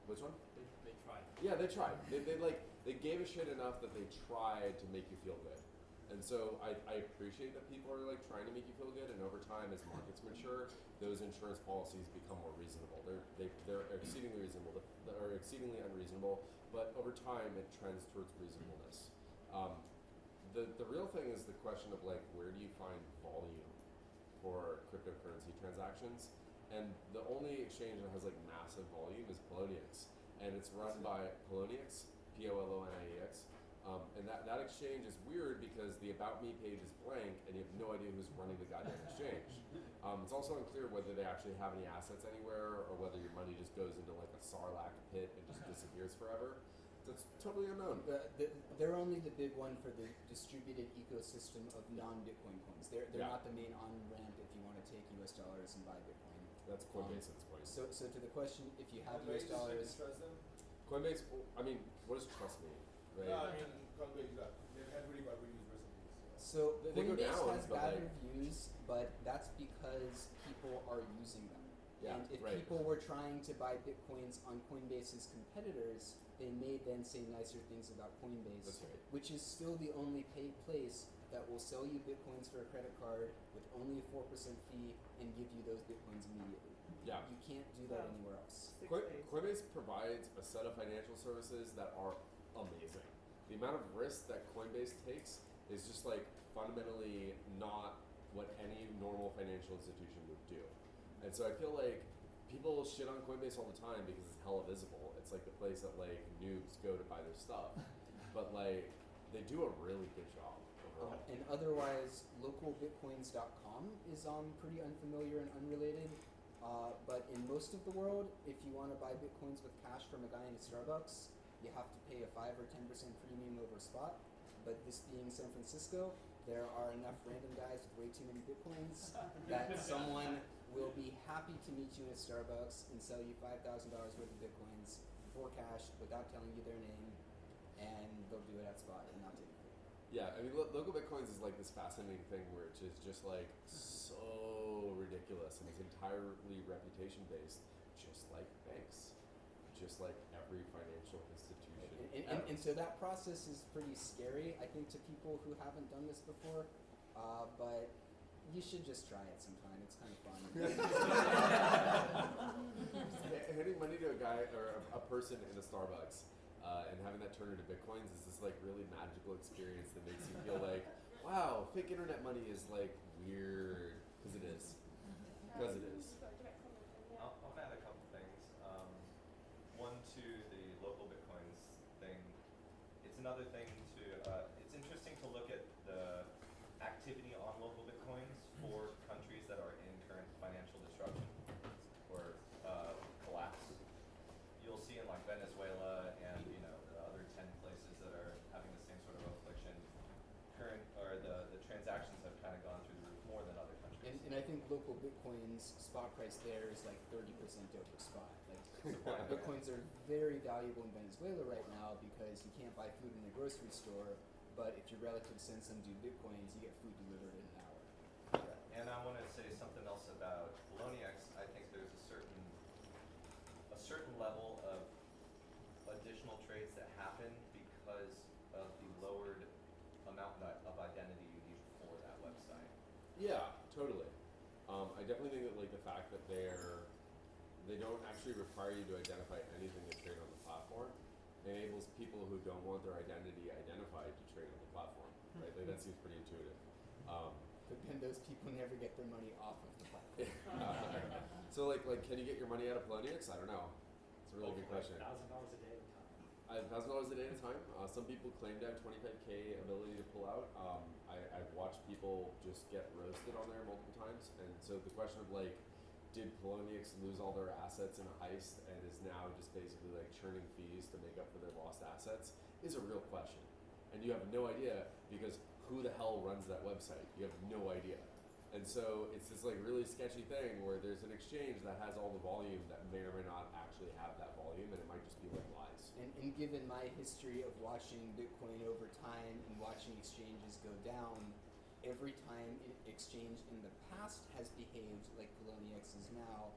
Which one? They tried. Yeah, they tried. They gave a shit enough that they tried to make you feel good. And so I appreciate that people are like trying to make you feel good, and over time, as markets mature, those insurance policies become more reasonable. They're exceedingly reasonable, or exceedingly unreasonable, but over time it trends towards reasonableness. The real thing is the question of like, where do you find volume for cryptocurrency transactions? And the only exchange that has like massive volume is Poloniex, and it's run by Poloniex, Poloniex. And that exchange is weird because the About Me page is blank and you have no idea who's running the goddamn exchange. It's also unclear whether they actually have any assets anywhere or whether your money just goes into like a Sarlacc pit and just disappears forever. So it's totally unknown. They're only the big one for the distributed ecosystem of non-Bitcoin coins. They're not the main on-ramp if you want to take US dollars and buy Bitcoin. That's Coinbase at this point. So to the question, if you have Coinbase, US dollars... you can trust them? Coinbase, I mean, what does trust mean? Right? No, I mean, Coinbase, they've had really bad reviews recently. So They go Coinbase down, has but bad like- reviews, but that's because people are using them. Yeah, and if right. people were trying to buy Bitcoins on Coinbase's competitors, they may then say nicer things about Coinbase, That's right. which is still the only paid place that will sell you Bitcoins for a credit card with only a 4% fee and give you those Bitcoins immediately. Yeah. You can't do that anywhere else. Coinbase provides a set of financial services that are amazing. The amount of risk that Coinbase takes is just like fundamentally not what any normal financial institution would do. And so I feel like people shit on Coinbase all the time because it's hella visible. It's like the place that like noobs go to buy their stuff. But like they do a really good job overall. And otherwise, localbitcoins.com is pretty unfamiliar and unrelated. But in most of the world, if you want to buy Bitcoins with cash from a guy in a Starbucks, you have to pay a 5 or 10% premium over spot. But this being San Francisco, there are enough random guys with way too many Bitcoins that someone will be happy to meet you at Starbucks and sell you $5,000 worth of Bitcoins for cash without telling you their name, and they'll do it at spot and not take it. Yeah, I mean, local Bitcoins is like this fascinating thing where it's just like so ridiculous and it's entirely reputation based, just like banks, just like every financial institution. And so that process is pretty scary, I think, to people who haven't done this before, but you should just try it sometime. It's kind of fun. Handing money to a guy or a person in a Starbucks and having that turn into Bitcoins is this like really magical experience that makes you feel like, wow, fake internet money is like weird, because it is. Because it is. I'll add a couple things. One to the local Bitcoins thing. It's another thing to, it's interesting to look at the activity on local Bitcoins for countries that are in current financial disruption or collapse. You'll see in like Venezuela and the other 10 places that are having the same sort of affliction, the transactions have kind of gone through the roof more than other countries. And I think local Bitcoin's spot price there is like 30% over spot. Like Bitcoins are very valuable in Venezuela right now because you can't buy food in a grocery store, but if your relative sends some dude Bitcoins, you get food delivered in an hour. And I want to say something else about Poloniex. I think there's a certain level of additional trades that happen because of the lowered amount of identity you need for that website. Yeah, totally. I definitely think that like the fact that they don't actually require you to identify anything to trade on the platform enables people who don't want their identity identified to trade on the platform. Right? Like that seems pretty intuitive. But then those people never get their money off of the platform. So like can you get your money out of Poloniex? I don't know. It's a really good question. $1,000 a day at a time. $1,000 a day at a time. Some people claim to have 25K ability to pull out. I've watched people just get roasted on there multiple times. And so the question of like, did Poloniex lose all their assets in a heist and is now just basically like churning fees to make up for their lost assets is a real question. And you have no idea because who the hell runs that website? You have no idea. And so it's this like really sketchy thing where there's an exchange that has all the volume that may or may not actually have that volume, and it might just be like lies. And given my history of watching Bitcoin over time and watching exchanges go down, every time an exchange in the past has behaved like Poloniex is now,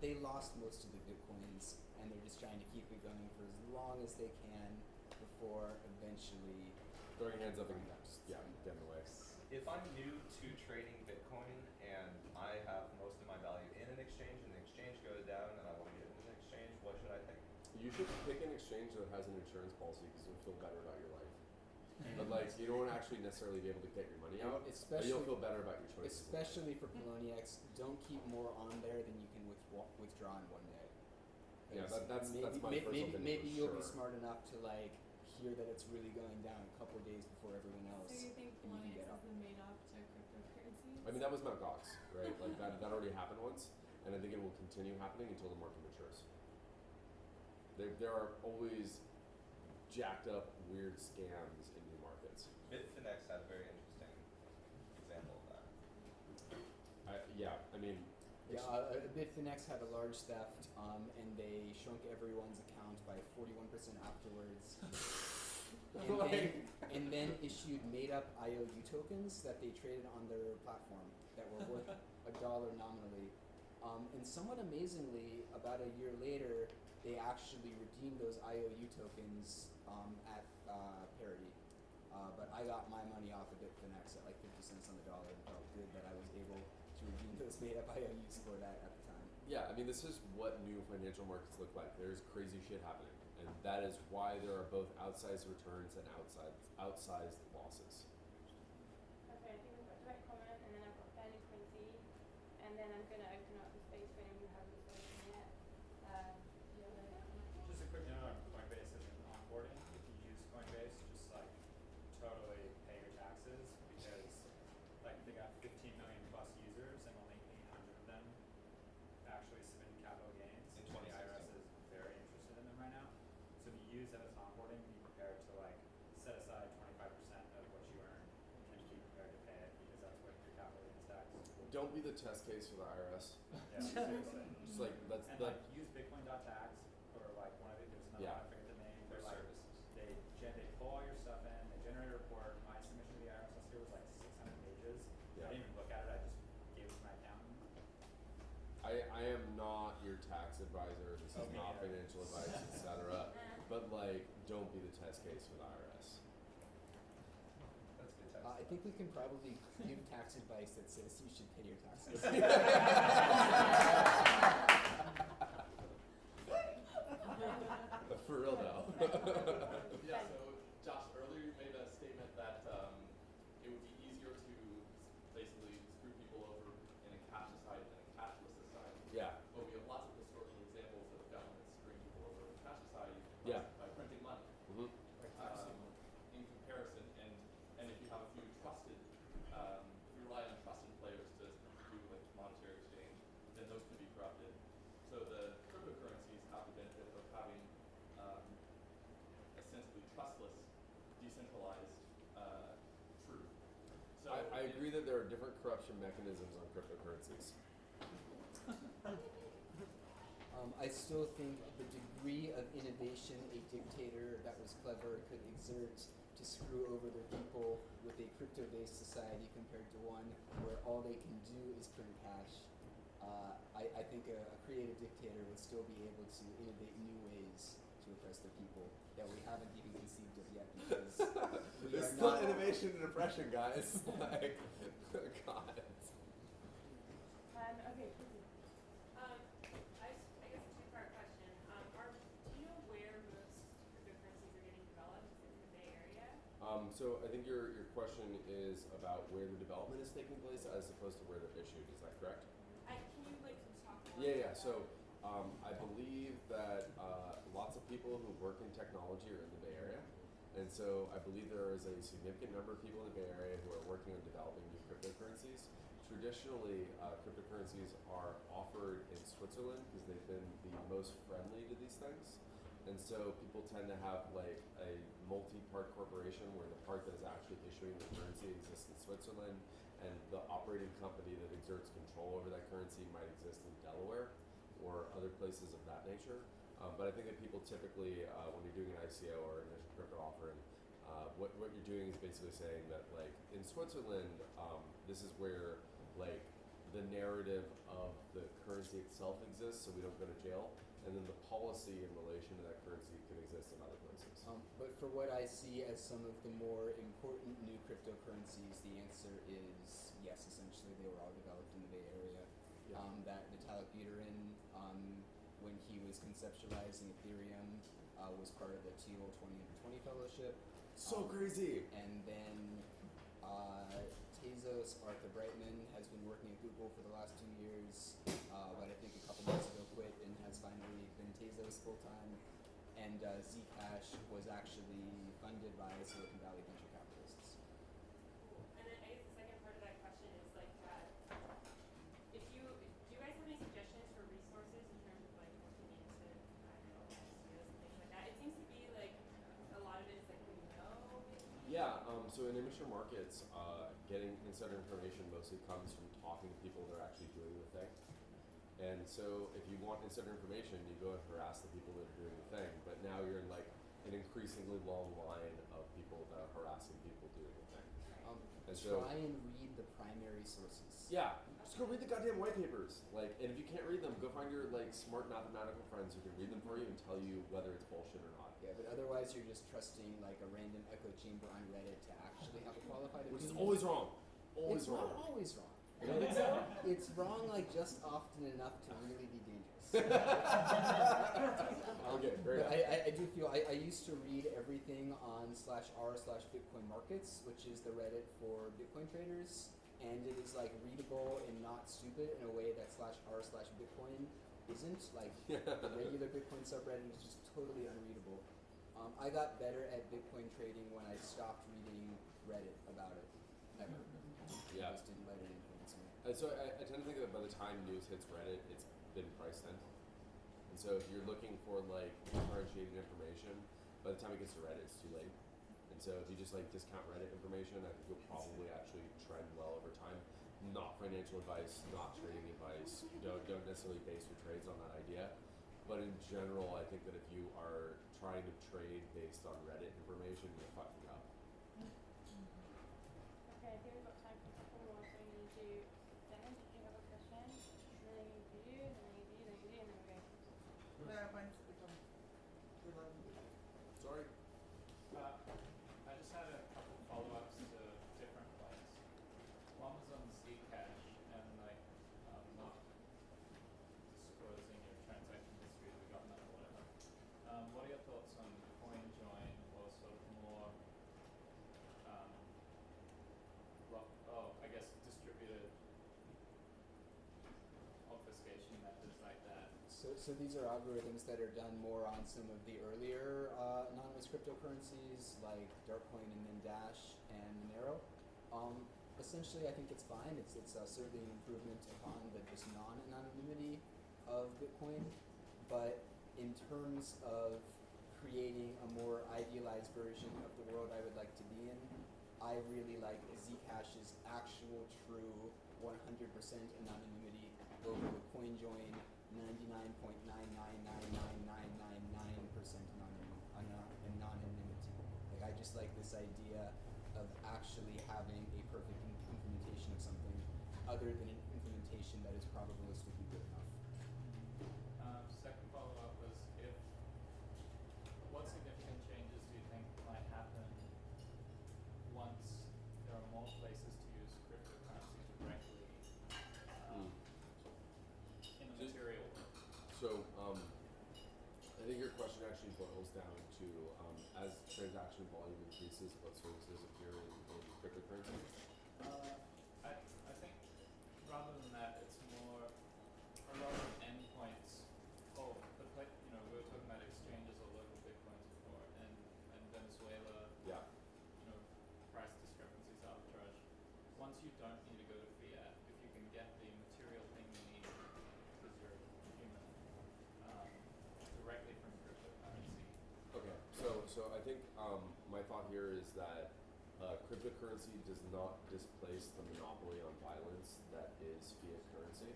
they lost most of the Bitcoins, and they're just trying to keep it going for as long as they can before eventually Throwing hands up and just, yeah, get in the way. If I'm new to trading Bitcoin and I have most of my value in an exchange and the exchange goes down and I want to get in an exchange, what should I think? You should pick an exchange that has an insurance policy because you'll feel better about your life. But like, you don't actually necessarily be able to get your money out, but you'll feel better about your choices. Especially for Poloniex, don't keep more on there than you can withdraw in one day. Yeah, that's my personal opinion. Maybe you'll sure. be smart enough to like hear that it's really going down a couple of days before everyone else. So you think and you can Poloniex get is up. the main off to cryptocurrencies? I mean, that was Mt. Gox, right? Like that already happened once, and I think it will continue happening until the market matures. There are always jacked up weird scams in new markets. Bitfinex had a very interesting example of that. I mean, Bitfinex had a large theft, and they shrunk everyone's account by 41% afterwards. and then issued made-up IOU tokens that they traded on their platform that were worth $1 nominally. And somewhat amazingly, about a year later, they actually redeemed those IOU tokens at parity. But I got my money off of Bitfinex at like 50 cents on the dollar and felt good that I was able to redeem those made-up IOUs for that at the time. yeah, I mean, this is what new financial markets look like. There's crazy shit happening, and that is why there are both outsized returns and outsized losses. Okay, I think we've got direct comment, and then I've got fairly Quincy, and then I'm going to open up the space for anyone who hasn't spoken yet. Just a quick note on Coinbase as an onboarding. If you use Coinbase, just like totally pay your taxes because like they got 15 million plus users and only 800 of them actually submitted capital gains. In The 2016. IRS is very interested in them right now. So if you use that as an onboarding, be prepared to like set aside 25% of what you earn and be prepared to pay it because that's what your capital gains tax will Don't be the test case for the IRS. Yeah, seriously. Just like that's And that. like use Bitcoin.tax or like one of it. There's another Yeah. one, I forget the name. Their They're like services. they pull all your stuff in. They generate a report. My submission to the IRS last year was like 600 pages. Yeah. I didn't even look at it. I just gave it to my accountant. I am not your tax advisor. This is Okay, not yeah. financial advice, etc. But like, don't be the test case for the IRS. That's good tax. I think we can probably give tax advice that says you should pay your taxes. But for real though. Yeah, so Josh, earlier you made a statement that it would be easier to basically screw people over in a cash society than a cashless society. Yeah. But we have lots of historical examples of governments screwing people over in a cash society Yeah. by printing money. Mm-hmm. In comparison, and if you have a few trusted, if you rely on trusted players to do with monetary exchange, then those could be corrupted. So the cryptocurrencies have the benefit of having essentially trustless, decentralized truth. So I agree that there are different corruption mechanisms on cryptocurrencies. I still think the degree of innovation a dictator that was clever could exert to to screw over their people with a crypto-based society compared to one where all they can do is print cash. I think a creative dictator would still be able to innovate new ways to oppress the people that we haven't even conceived of yet because we There's are still not innovation and oppression, guys. Like, God. Okay, Kizzy. I guess a two-part question. Do you know where most cryptocurrencies are getting developed? Is it in the Bay Area? So I think your question is about where the development is taking place as opposed to where they're issued. Is that correct? Can you like talk more? Yeah. about So that? I believe that lots of people who work in technology are in the Bay Area, and so I believe there is a significant number of people in the Bay Area who are working on developing new cryptocurrencies. Traditionally, cryptocurrencies are offered in Switzerland because they've been the most friendly to these things. And so people tend to have like a multi-part corporation where the part that is actually issuing the currency exists in Switzerland, and the operating company that exerts control over that currency might exist in Delaware or other places of that nature. But I think that people typically, when you're doing an ICO or an initial crypto offering, what you're doing is basically saying that like in Switzerland, this is where like the narrative of the currency itself exists, so we don't go to jail, and then the policy in relation to that currency can exist in other places. But for what I see as some of the more important new cryptocurrencies, the answer is yes. Essentially, they were all developed in the Bay Area. Yeah. That Vitalik Buterin, when he was conceptualizing Ethereum, was part of the TEAL 20 Under 20 Fellowship. So crazy. And then Tezos, Arthur Brightman, has been working at Google for the last 2 years, but I think a couple months ago quit and has finally been Tezos full time. And Zcash was actually funded by Silicon Valley venture capitalists. Cool. And then I guess the second part of that question is like, do you guys have any suggestions for resources in terms of like looking into, I don't know, ICOs and things like that? It seems to be like a lot of it is like we know. Yeah, so in immature markets, getting insider information mostly comes from talking to people that are actually doing the thing. And so if you want insider information, you go and harass the people that are doing the thing. But now you're in like an increasingly long line of people that are harassing people doing the thing. And so Try and read the primary sources. yeah, just go read the goddamn white papers. Like, and if you can't read them, go find your like smart mathematical friends who can read them for you and tell you whether it's bullshit or not. Yeah, but otherwise you're just trusting like a random echo chamber on Reddit to actually have a qualified Which is opinion. always wrong. Always It's wrong. not always wrong. It's wrong like just often enough to really be dangerous. Okay, great. But I do feel I used to read everything on /r/Bitcoin markets, which is the Reddit for Bitcoin traders, and it is like readable and not stupid in a way that /r/Bitcoin isn't. Like the regular Bitcoin subreddit is just totally unreadable. I got better at Bitcoin trading when I stopped reading Reddit about it. Ever. Yeah. I just didn't let it influence me. And so I tend to think that by the time news hits Reddit, it's been priced in. And so if you're looking for like differentiated information, by the time it gets to Reddit, it's too late. And so if you just like discount Reddit information, I think you'll probably actually trend well over time. Not financial advice, not trading advice. Don't necessarily base your trades on that idea. But in general, I think that if you are trying to trade based on Reddit information, you're fucking up. Okay, I think we've got time for a couple more. So I'm going to do Dan, did you have a question? And then I'm going to do you, and then I'm going to do you, then you do, and then we're going. Yeah, mine's become irrelevant. Sorry. I just had a couple follow-ups to different points. One was on Zcash and like not disclosing your transaction history to the government or whatever. What are your thoughts on CoinJoin or sort of more, I guess distributed obfuscation methods like that? So these are algorithms that are done more on some of the earlier anonymous cryptocurrencies like Darkcoin and then Dash and Monero. Essentially, I think it's fine. It's certainly an improvement upon the just non-anonymity of Bitcoin. But in terms of creating a more idealized version of the world I would like to be in, I really like Zcash's actual true 100% anonymity over the CoinJoin 99.9999999% anonymity. Like I just like this idea of actually having a perfect implementation of something other than an implementation that is probabilistically good enough. Second follow-up was what significant changes do you think might happen once there are more places to use cryptocurrency directly in the material world? So, I think your question actually boils down to as transaction volume increases, what services appear in cryptocurrency? I think rather than that, it's more a lot of endpoints. Oh, we were talking about exchanges or local bitcoins before, and Venezuela. Yeah. Price discrepancies, arbitrage. Once you don't need to go to fiat, if you can get the material thing you need because you're human directly from cryptocurrency. Okay, so I think my thought here is that cryptocurrency does not displace the monopoly on violence that is fiat currency.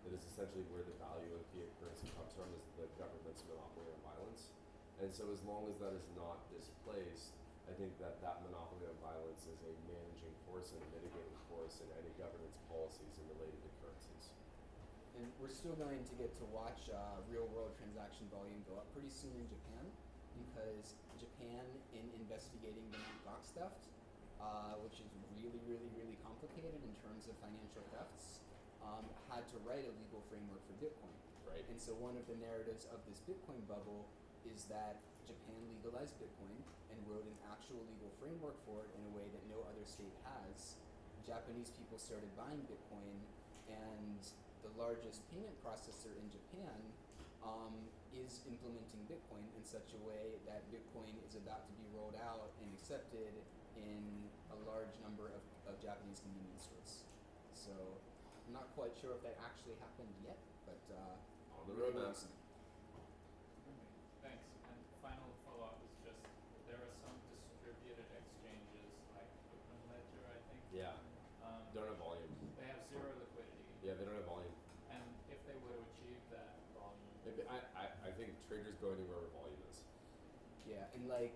That is essentially where the value of fiat currency comes from, is the government's monopoly on violence. And so as long as that is not displaced, I think that monopoly on violence is a managing force and a mitigating force in any governance policies and related to currencies. And we're still going to get to watch real-world transaction volume go up pretty soon in Japan, because Japan, in investigating the Mt. Gox theft, which is really, really, really complicated in terms of financial thefts, had to write a legal framework for Bitcoin. Right. And so one of the narratives of this Bitcoin bubble is that Japan legalized Bitcoin and wrote an actual legal framework for it in a way that no other state has. Japanese people started buying Bitcoin, and the largest payment processor in Japan is implementing Bitcoin in such a way that Bitcoin is about to be rolled out and accepted in a large number of Japanese convenience stores. So I'm not quite sure if that actually happened yet, but on the roadmap. Thanks. And final follow-up is just there are some distributed exchanges like Open Ledger, I think. Yeah. Don't have volume. They have zero liquidity. Yeah, they don't have volume. And if they were to achieve that volume, I think traders go anywhere where volume is. yeah, and like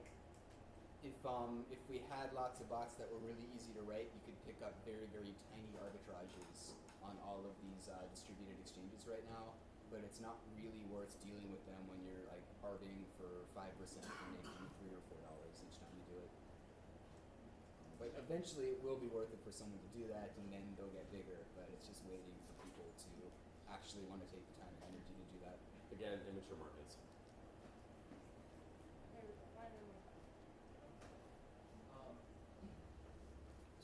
if we had lots of bots that were really easy to write, you could pick up very, very tiny arbitrages on all of these distributed exchanges right now, but it's not really worth dealing with them when you're like arbing for 5% and making $3 or $4 each time you do it. But eventually it will be worth it for someone to do that, and then they'll get bigger, but it's just waiting for people to actually want to take the time and energy to do that. Again, immature markets.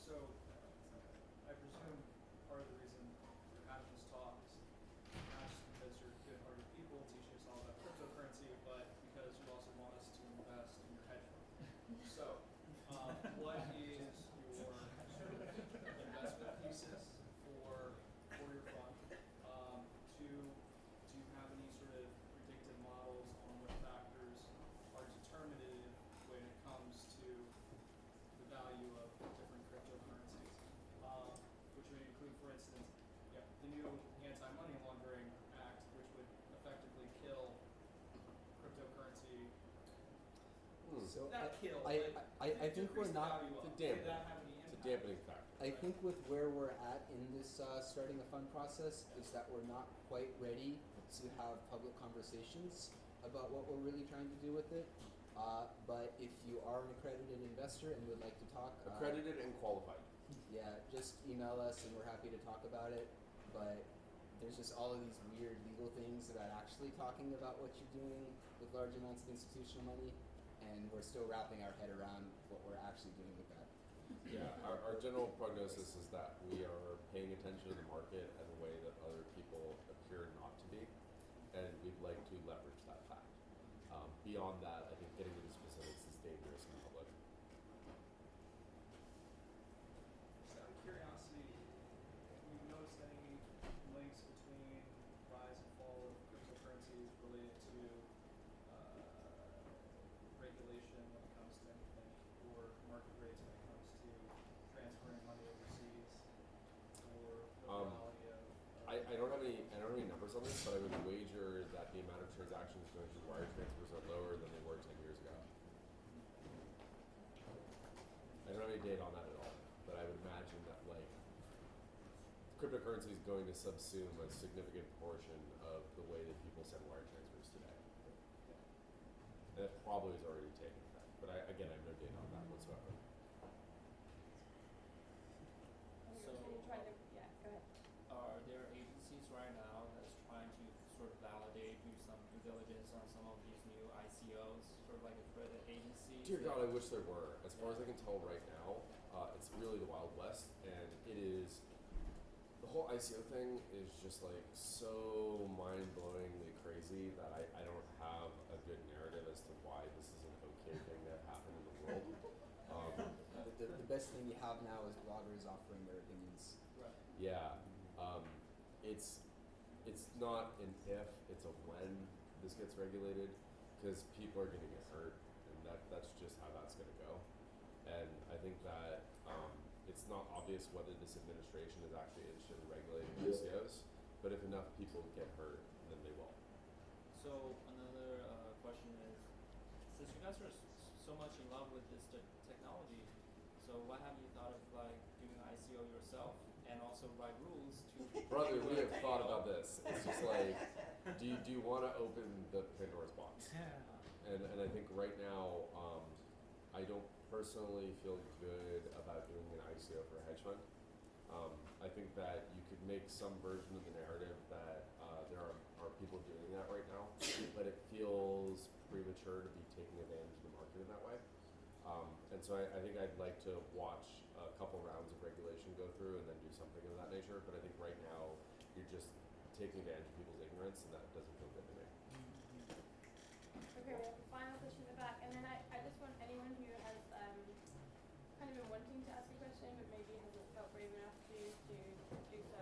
So, I presume part of the reason you're having this talk is not just because you're good-hearted people teaching us all about cryptocurrency, but because you also want us to invest in your hedge fund. So, what is your sort of investment thesis for your fund? Two, do you have any sort of predictive models on what factors are determinative when it comes to the value of different cryptocurrencies, which would include, for instance, the new Anti-Money Laundering Act, which would effectively kill cryptocurrency. So Not kill, I think we're not. It's a dampening factor. I think with where we're at in this starting a fund process is that we're not quite ready to have public conversations about what we're really trying to do with it. But if you are an accredited investor and would like to talk, Accredited and qualified. yeah, just email us and we're happy to talk about it. But there's just all of these weird legal things about actually talking about what you're doing with large amounts of institutional money, and we're still wrapping our head around what we're actually doing with that. Yeah, our general prognosis is that we are paying attention to the market in a way that other people appear not to be, and we'd like to leverage that fact. Beyond that, I think getting into specifics is dangerous in public. Just out of curiosity, have you noticed any links between rise and fall of cryptocurrencies related to regulation when it comes to anything, or market rates when it comes to transferring money overseas, or the reality of I don't have any numbers on this, but I would wager that the amount of transactions going through wire transfers are lower than they were 10 years ago. data on that at all, but I would imagine that like cryptocurrency is going to subsume a significant portion of the way that people send wire transfers today. And that probably is already taking effect, but I have no data on that whatsoever. So you're trying to, yeah, go ahead. Are there agencies right now that's trying to sort of validate, do some due diligence on some of these new ICOs, sort of like accredited agencies? Dear God, I wish there were. As far as I can tell right now, it's really the Wild West, and it is, the whole ICO thing is just like so mind-blowingly crazy that I don't have a good narrative as to why this is an okay thing that happened in the world. The best thing you have now is bloggers offering their opinions. Right. Yeah, it's not an if, it's a when this gets regulated, because people are going to get hurt, and that's just how that's going to go. And I think that it's not obvious whether this administration is actually interested in regulating ICOs, but if enough people get hurt, then they will. So another question is, since you guys are so much in love with this technology, so why haven't you thought of like doing an ICO yourself and also write rules to? Brother, we have thought about this. It's just like, do you want to open the Pandora's box? And I think right now, I don't personally feel good about doing an ICO for a hedge fund. I think that you could make some version of the narrative that there are people doing that right now, but it feels premature to be taking advantage of the market in that way. And so I think I'd like to watch a couple rounds of regulation go through and then do something of that nature. But I think right now you're just taking advantage of people's ignorance, and that doesn't feel good to me. Okay, we have a final question in the back, and then I just want anyone who has kind of been wanting to ask a question but maybe hasn't felt brave enough to do so.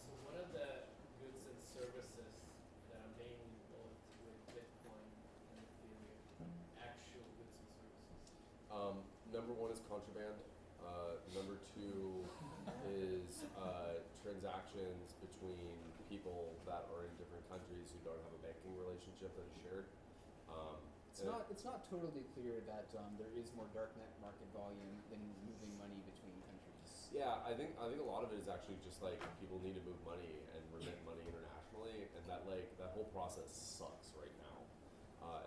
So what are the goods and services that are mainly involved with Bitcoin and Ethereum? Actual goods and services. Number one is contraband. Number two is transactions between people that are in different countries who don't have a banking relationship that is shared. It's not totally clear that there is more darknet market volume than moving money between countries. Yeah, I think a lot of it is actually just like people need to move money and remit money internationally, and that whole process sucks right now.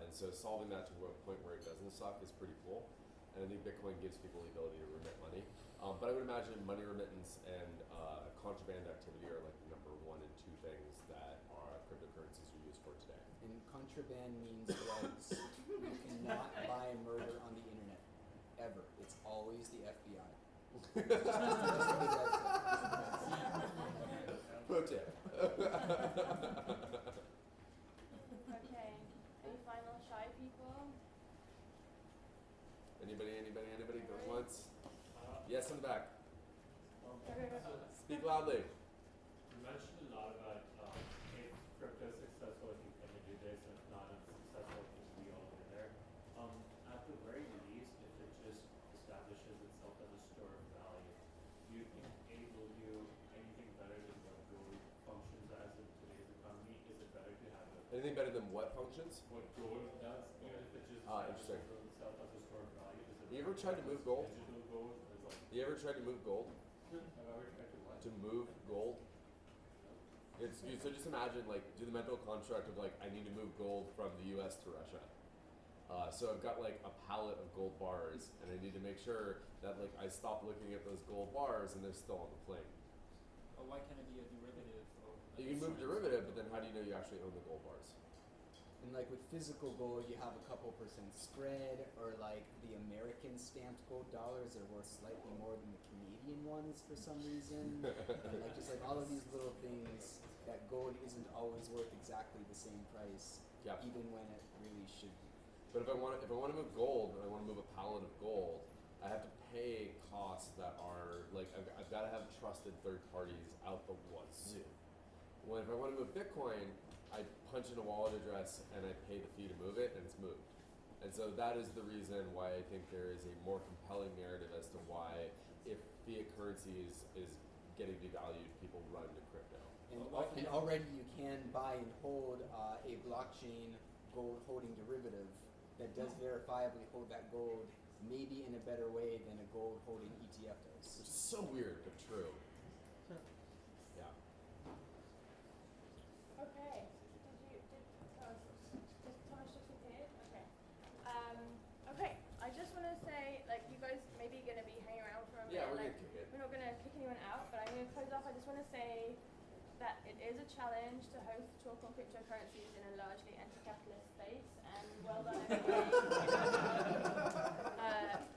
And so solving that to a point where it doesn't suck is pretty cool. And I think Bitcoin gives people the ability to remit money. But I would imagine money remittance and contraband activity are like the number one and two things that cryptocurrencies are used for today. And contraband means drugs. You cannot buy murder on the internet, ever. It's always the FBI. Pro tip. Okay, any final shy people? Anybody going once? Yes, in the back. Okay. Speak loudly. You mentioned a lot about if crypto is successful, if you can do this, and if not, it's successful, it will be all over there. At the very least, if it just establishes itself as a store of value, do you think it will do anything better than what gold functions as in today's economy? Is it better to have Anything better than what functions? what gold does, even if it just Interesting. establishes itself as a store of value? Is it You ever tried to move gold? digital gold? Is like, You ever tried to move gold? have I ever tried to what? To move gold? So just imagine, like, do the mental construct of, like, I need to move gold from the US to Russia. So I've got, like, a pallet of gold bars, and I need to make sure that, like, I stop looking at those gold bars and they're still on the plane. Or why can't it be a derivative? Of You can move derivative, but then how do you know you actually own the gold bars? And like with physical gold, you have a couple % spread, or like the American stamped gold dollars are worth slightly more than the Canadian ones for some reason. And like just like all of these little things, that gold isn't always worth exactly the same price, even when it really should be. But if I want to move gold, and I want to move a pallet of gold, I have to pay costs that are like I've got to have trusted third parties out the wazoo. When if I want to move Bitcoin, I punch in a wallet address and I pay the fee to move it, and it's moved. And so that is the reason why I think there is a more compelling narrative as to why, if fiat currency is getting devalued, people run to crypto. And already you can buy and hold a blockchain gold holding derivative that does verifiably hold that gold maybe in a better way than a gold holding ETF does. Which is so weird, but true. Yeah. Okay. Did Thomas just appeared? Okay. Okay. I just want to say, like, you guys maybe going to be hanging around for a minute. Yeah, we're like, gonna kick it. We're not going to kick anyone out, but I'm going to close off. I just want to say that it is a challenge to host talk on cryptocurrencies in a largely anti-capitalist space, and well done everybody.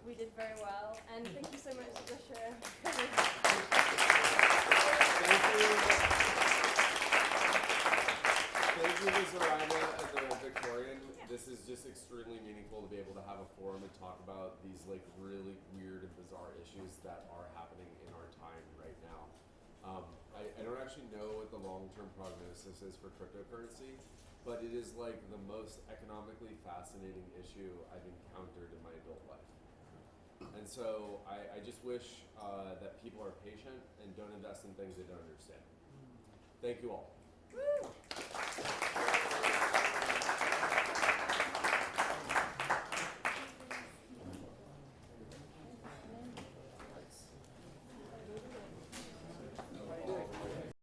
We did very well, and thank you so much, Joshua. Thank you. Thank you to Zoraida and the Victorian. This is just extremely meaningful to be able to have a forum and talk about these like really weird and bizarre issues that are happening in our time right now. I don't actually know what the long-term prognosis is for cryptocurrency, but it is like the most economically fascinating issue I've encountered in my adult life. And so I just wish that people are patient and don't invest in things they don't understand. Thank you all. Woo!